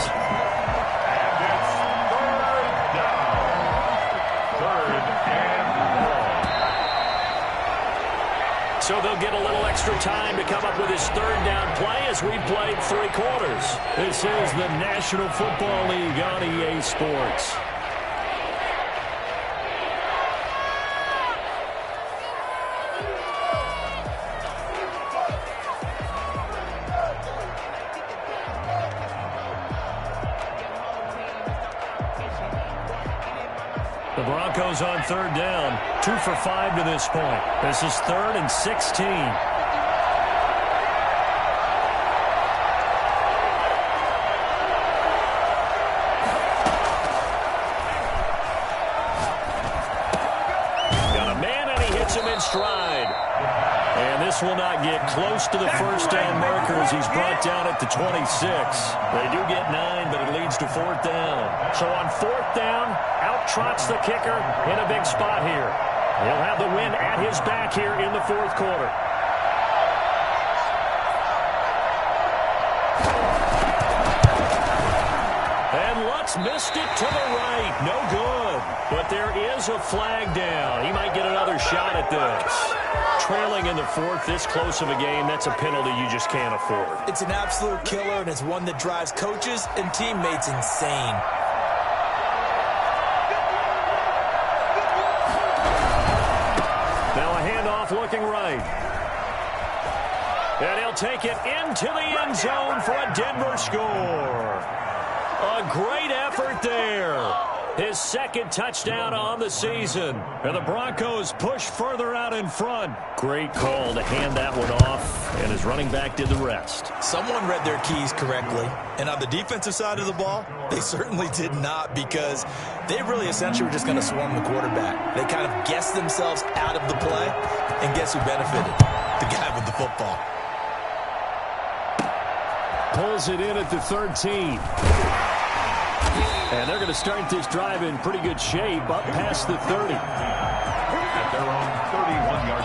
So they'll get a little extra time to come up with his third down play as we played 3 quarters. This is the National Football League on EA Sports. The Broncos on third down, 2 for 5 to this point. This is 3rd and 16. Got a man, and he hits him in stride. And this will not get close to the first down marker as he's brought down at the 26. They do get 9, but it leads to 4th down. So on 4th down, out trots the kicker in a big spot here. He'll have the wind at his back here in the 4th quarter. And Lutz missed it to the right. No good. But there is a flag down. He might get another shot at this. Trailing in the 4th, this close of a game, that's a penalty you just can't afford. It's an absolute killer, and it's one that drives coaches and teammates insane. Now a handoff looking right. And he'll take it into the end zone for a Denver score. A great effort there. His 2nd touchdown on the season. And the Broncos push further out in front. Great call to hand that one off, and his running back did the rest. Someone read their keys correctly. And on the defensive side of the ball, they certainly did not, because they really essentially were just going to swarm the quarterback. They kind of guessed themselves out of the play, and guess who benefited? The guy with the football. Pulls it in at the 13. And they're going to start this drive in pretty good shape up past the 30. At their own 31-yard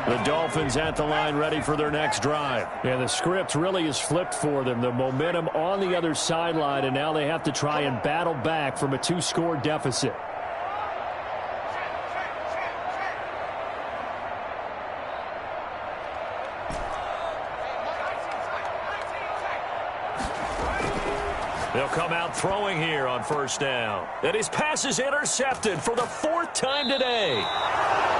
line. The Dolphins at the line ready for their next drive. And the script really is flipped for them. The momentum on the other sideline, and now they have to try and battle back from a 2-score deficit. They'll come out throwing here on first down. And his pass is intercepted for the 4th time today.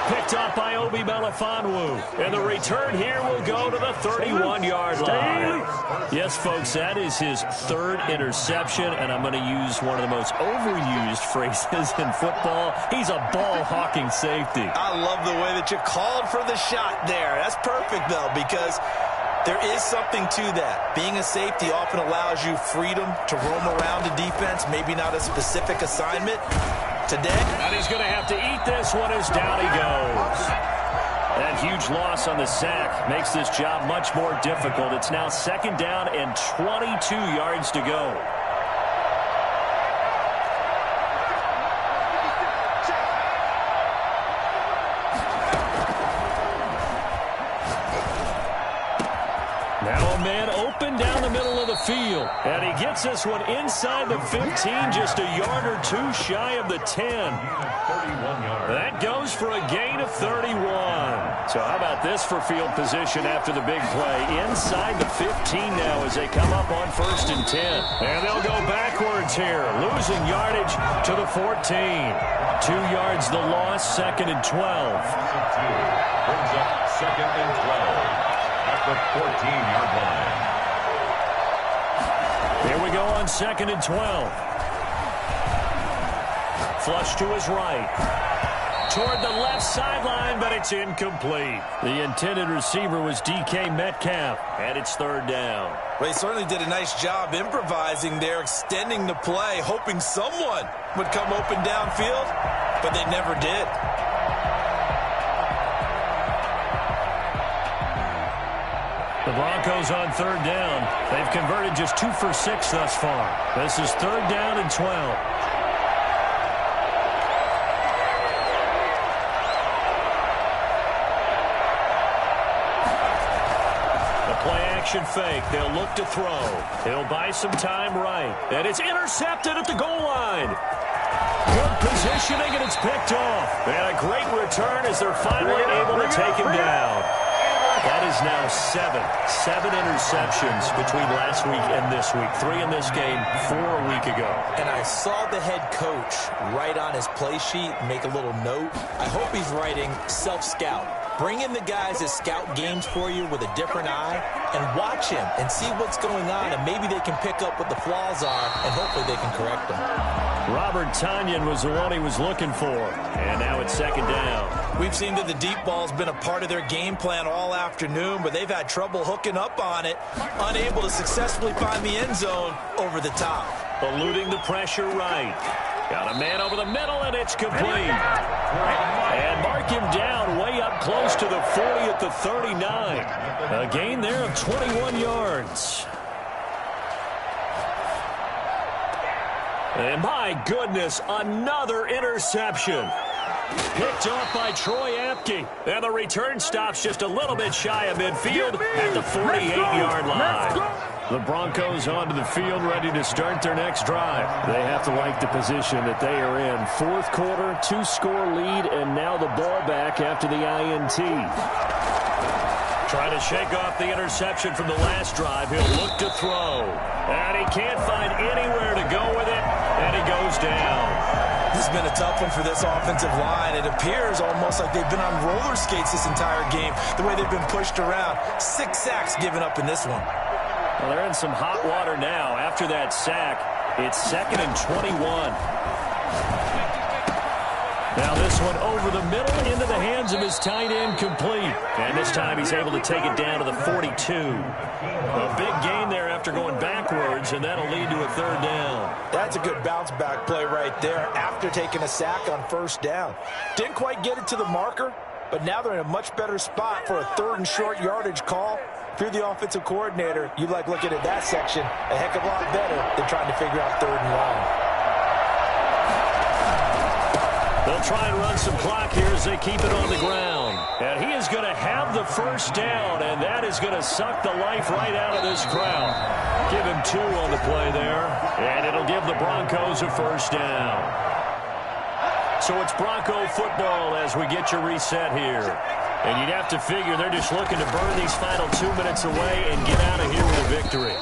Picked up by Obi Melifonwu. And the return here will go to the 31-yard line. Yes, folks, that is his 3rd interception. And I'm going to use one of the most overused phrases in football. He's a ball-hawking safety. I love the way that you called for the shot there. That's perfect, though, because there is something to that. Being a safety often allows you freedom to roam around a defense, maybe not a specific assignment. Today, and he's going to have to eat this one as down he goes. That huge loss on the sack makes this job much more difficult. It's now 2nd down and 22 yards to go. Now a man open down the middle of the field. And he gets this one inside the 15, just a yard or 2 shy of the 10. That goes for a gain of 31. So how about this for field position after the big play? Inside the 15 now as they come up on 1st and 10. And they'll go backwards here, losing yardage to the 14. 2 yards the loss, 2nd and 12. Brings up 2nd and 12. At the 14-yard line. Here we go on 2nd and 12. Flush to his right. toward the left sideline, but it's incomplete. The intended receiver was DK Metcalf, and it's third down. Well, he certainly did a nice job improvising there, extending the play, hoping someone would come open downfield, but they never did. The Broncos on third down. They've converted just 2 for 6 thus far. This is third down and 12. Play-action fake. They'll look to throw. He'll buy some time right. And it's intercepted at the goal line. Good positioning, and it's picked off. And a great return as they're finally able to take him down. That is now 7 interceptions between last week and this week. 3 in this game, 4 a week ago. And I saw the head coach write on his play sheet, make a little note. I hope he's writing self-scout. Bring in the guys that scout games for you with a different eye and watch him and see what's going on, and maybe they can pick up what the flaws are, and hopefully they can correct them. Robert Tonyan was the one he was looking for, and now it's second down. We've seen that the deep ball's been a part of their game plan all afternoon, but they've had trouble hooking up on it, unable to successfully find the end zone over the top. Eluding the pressure right. Got a man over the middle, and it's complete. And mark him down way up close to the 40 at the 39. A gain there of 21 yards. And my goodness, another interception. Picked off by Troy Apke. And the return stops just a little bit shy of midfield at the 48-yard line. The Broncos onto the field, ready to start their next drive. They have to like the position that they are in. Fourth quarter, 2-score lead, and now the ball back after the INT. Trying to shake off the interception from the last drive. He'll look to throw. And he can't find anywhere to go with it, and he goes down. This has been a tough one for this offensive line. It appears almost like they've been on roller skates this entire game, the way they've been pushed around. 6 sacks given up in this one. Well, they're in some hot water now. After that sack, it's 2nd and 21. Now this one over the middle into the hands of his tight end, complete. And this time he's able to take it down to the 42. A big gain there after going backwards, and that'll lead to a third down. That's a good bounce-back play right there after taking a sack on first down. Didn't quite get it to the marker, but now they're in a much better spot for a 3rd and short yardage call. If you're the offensive coordinator, you like looking at that section a heck of a lot better than trying to figure out 3rd and long. They'll try and run some clock here as they keep it on the ground. And he is going to have the first down, and that is going to suck the life right out of this crowd. Give him 2 on the play there, and it'll give the Broncos a first down. So it's Bronco football as we get your reset here. And you'd have to figure they're just looking to burn these final 2 minutes away and get out of here with a victory.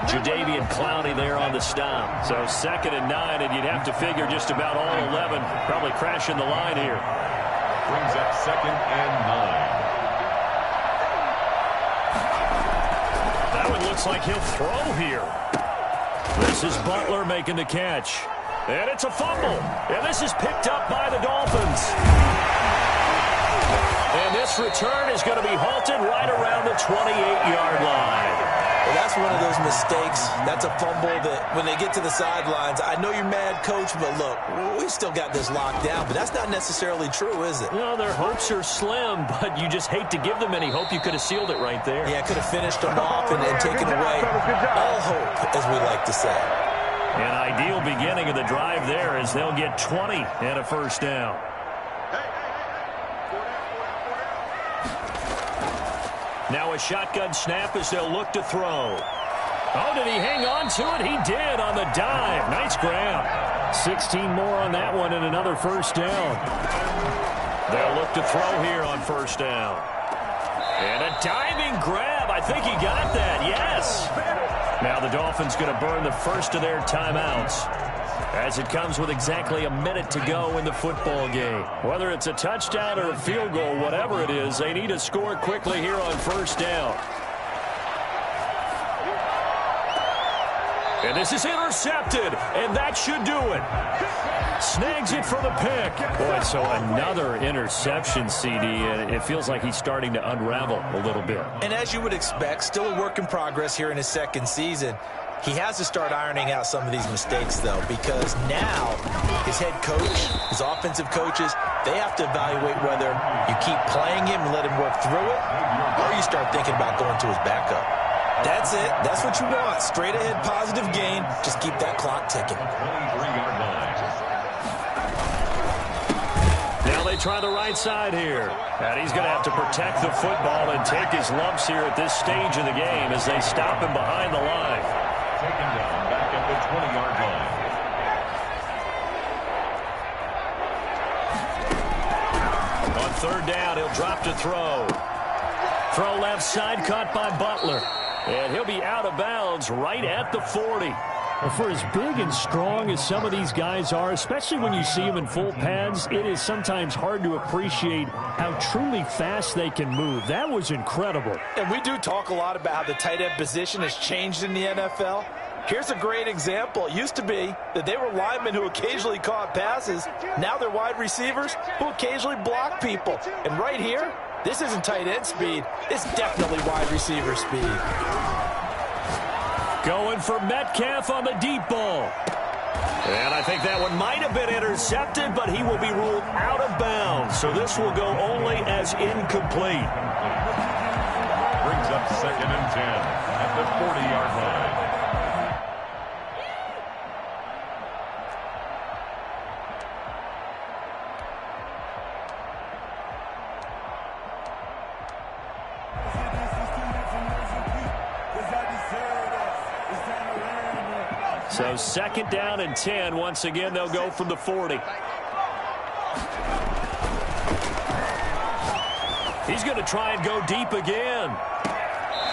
Jadeveon Clowney there on the stop. So 2nd and 9, and you'd have to figure just about all 11 probably crashing the line here. Brings up 2nd and 9. That one looks like he'll throw here. This is Butler making the catch. And it's a fumble. And this is picked up by the Dolphins. And this return is going to be halted right around the 28-yard line. Well, that's one of those mistakes. That's a fumble that when they get to the sidelines, I know you're mad, Coach, but look, we still got this locked down. But that's not necessarily true, is it? No, their hopes are slim, but you just hate to give them any hope. You could have sealed it right there. Yeah, could have finished them off and taken away all hope, as we like to say. An ideal beginning of the drive there as they'll get 20 and a first down. Now a shotgun snap as they'll look to throw. Oh, did he hang on to it? He did on the dive. Nice grab. 16 more on that one and another first down. They'll look to throw here on first down. And a diving grab. I think he got that. Yes. Now the Dolphins going to burn the first of their timeouts as it comes with exactly a minute to go in the football game. Whether it's a touchdown or a field goal, whatever it is, they need to score quickly here on first down. And this is intercepted, and that should do it. Snags it for the pick. Boy, so another interception, CD, and it feels like he's starting to unravel a little bit. And as you would expect, still a work in progress here in his second season. He has to start ironing out some of these mistakes, though, because now his head coach, his offensive coaches, they have to evaluate whether you keep playing him and let him work through it, or you start thinking about going to his backup. That's it. That's what you want. Straight ahead positive gain. Just keep that clock ticking. 23-yard line. Now they try the right side here. And he's going to have to protect the football and take his lumps here at this stage of the game as they stop him behind the line. Taken down back at the 20-yard line. On third down, he'll drop to throw. Throw left side, caught by Butler. And he'll be out of bounds right at the 40. Well, for as big and strong as some of these guys are, especially when you see them in full pads, it is sometimes hard to appreciate how truly fast they can move. That was incredible. And we do talk a lot about how the tight end position has changed in the NFL. Here's a great example. It used to be that they were linemen who occasionally caught passes. Now they're wide receivers who occasionally block people. And right here, this isn't tight end speed. It's definitely wide receiver speed. Going for Metcalf on the deep ball. And I think that one might have been intercepted, but he will be ruled out of bounds. So this will go only as incomplete. Brings up 2nd and 10 at the 40-yard line. So 2nd down and 10. Once again, they'll go from the 40. He's going to try and go deep again.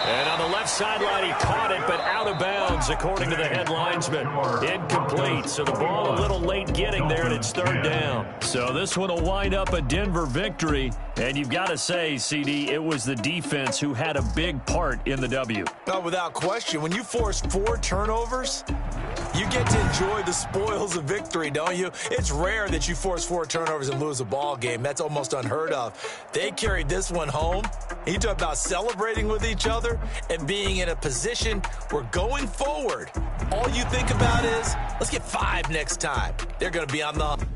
And on the left sideline, he caught it, but out of bounds, according to the head linesman. Incomplete, so the ball a little late getting there, and it's 3rd down. So this one will wind up a Denver victory. And you've got to say, CD, it was the defense who had a big part in the W. Oh, without question. When you force 4 turnovers, you get to enjoy the spoils of victory, don't you? It's rare that you force 4 turnovers and lose a ball game. That's almost unheard of. They carried this one home. You talk about celebrating with each other and being in a position where going forward, all you think about is, let's get 5 next time. They're going to be on the...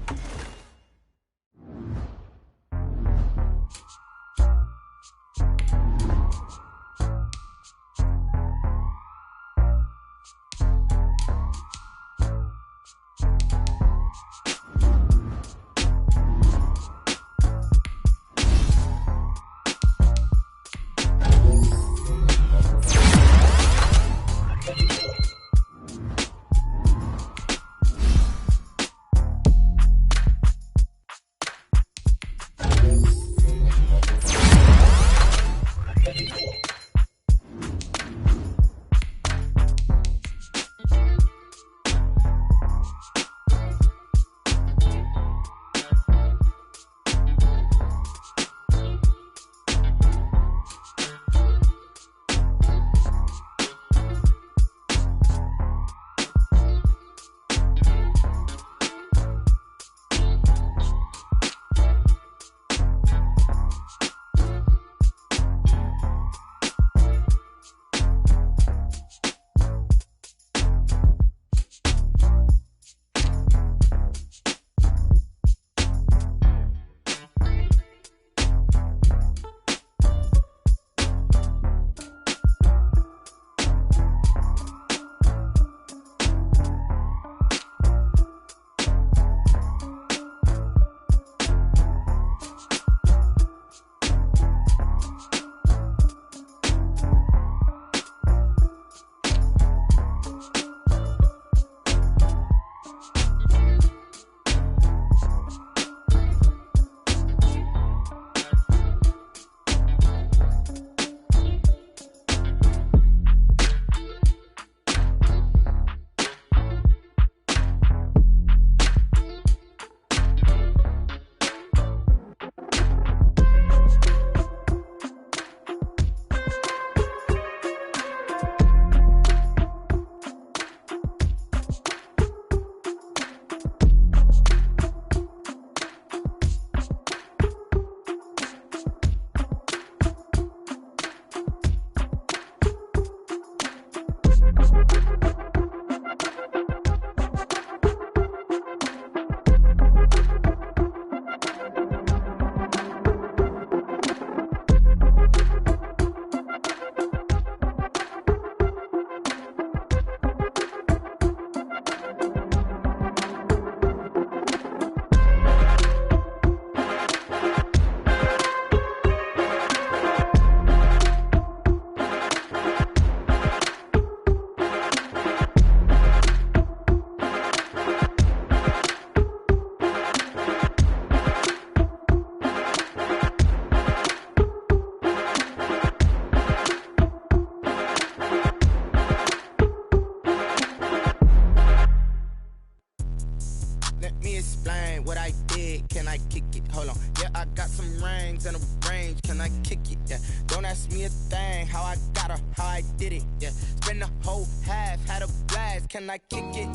did, can I kick it? Hold on, yeah, I got some rings and a range, can I kick it? Yeah, don't ask me a thing, how I got her, how I did it. Yeah, spend the whole half, had a blast, can I kick it?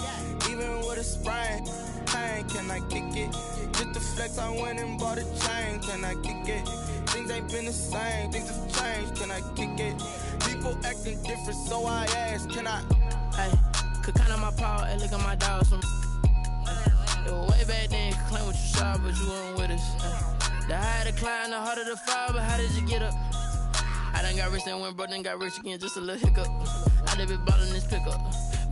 Even with a sprain, pain, can I kick it? Just the flex, I went and bought a chain, can I kick it? Things ain't been the same, things have changed, can I kick it? People acting different, so I ask, can I? Hey, could count on my power, and look at my dogs from. It was way back then, could claim what you saw, but you weren't with us. The higher the climb, the harder the fall, but how did you get up? I done got rich and went broke, then got rich again, just a little hiccup. I done been ballin' this pickup.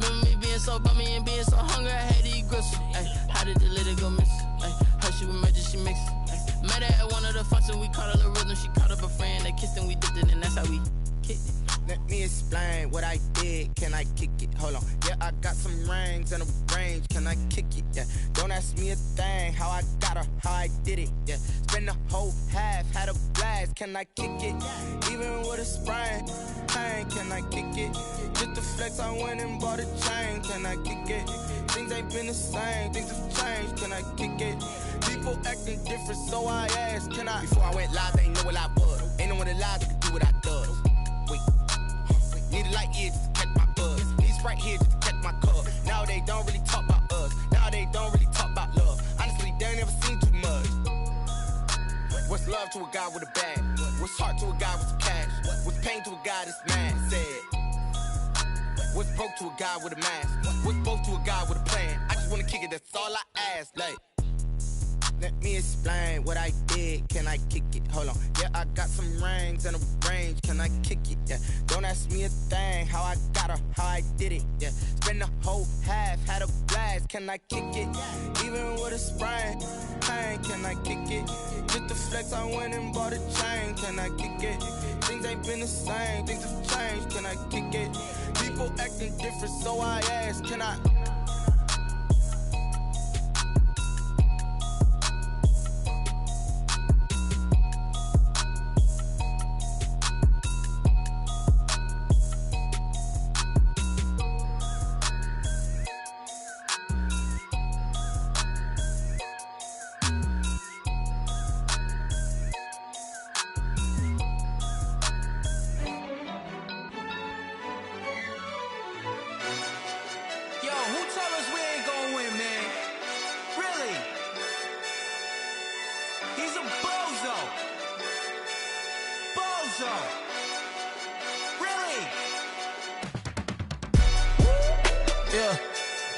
Remember me being so bummy and being so hungry, I had to eat gristle. Ay, how did the little go miss? Ay, her she was magic, she mixed. Met her at one of the functions, we caught her the rhythm, she caught up a friend, they kissed and we dipped it, and that's how we kicked it. Let me explain what I did, can I kick it? Hold on, yeah, I got some rings and a range, can I kick it? Yeah, don't ask me a thing, how I got her, how I did it. Yeah, spend the whole half, had a blast, can I kick it? Even with a sprain, pain, can I kick it? Just the flex, I went and bought a chain, can I kick it? Things ain't been the same, things have changed, can I kick it? People acting different, so I ask, can I? Before I went live, they ain't know what I was. Ain't no one alive that could do what I does. Wait. Need a light here just to catch my buzz. Need Sprite here just to catch my cup. Now they don't really talk about us. Now they don't really talk about love. Honestly, they ain't never seen too much. What's love to a guy with a bag? What's heart to a guy with some cash? What's pain to a guy that's mad? Said. What's broke to a guy with a mask? What's both to a guy with a plan? I just wanna kick it, that's all I ask. Like, let me explain what I did, can I kick it? Hold on, yeah, I got some rings and a range, can I kick it? Yeah, don't ask me a thing, how I got her, how I did it. Yeah, spend the whole half, had a blast, can I kick it? Even with a sprain, pain, can I kick it? Just the flex, I went and bought a chain, can I kick it? Things ain't been the same, things have changed, can I kick it? People acting different, so I ask, can I?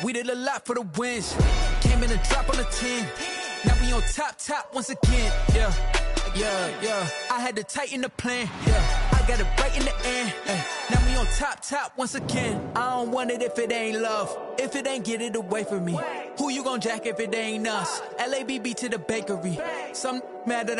We did a lot for the wins. Came in a drop on the 10. Now we on top once again. Yeah. I had to tighten the plan. Yeah, I got it right in the end. Now we on top once again. I don't want it if it ain't love. If it ain't, get it away from me. Who you gon' jack if it ain't us? LABB to the bakery. Some mad that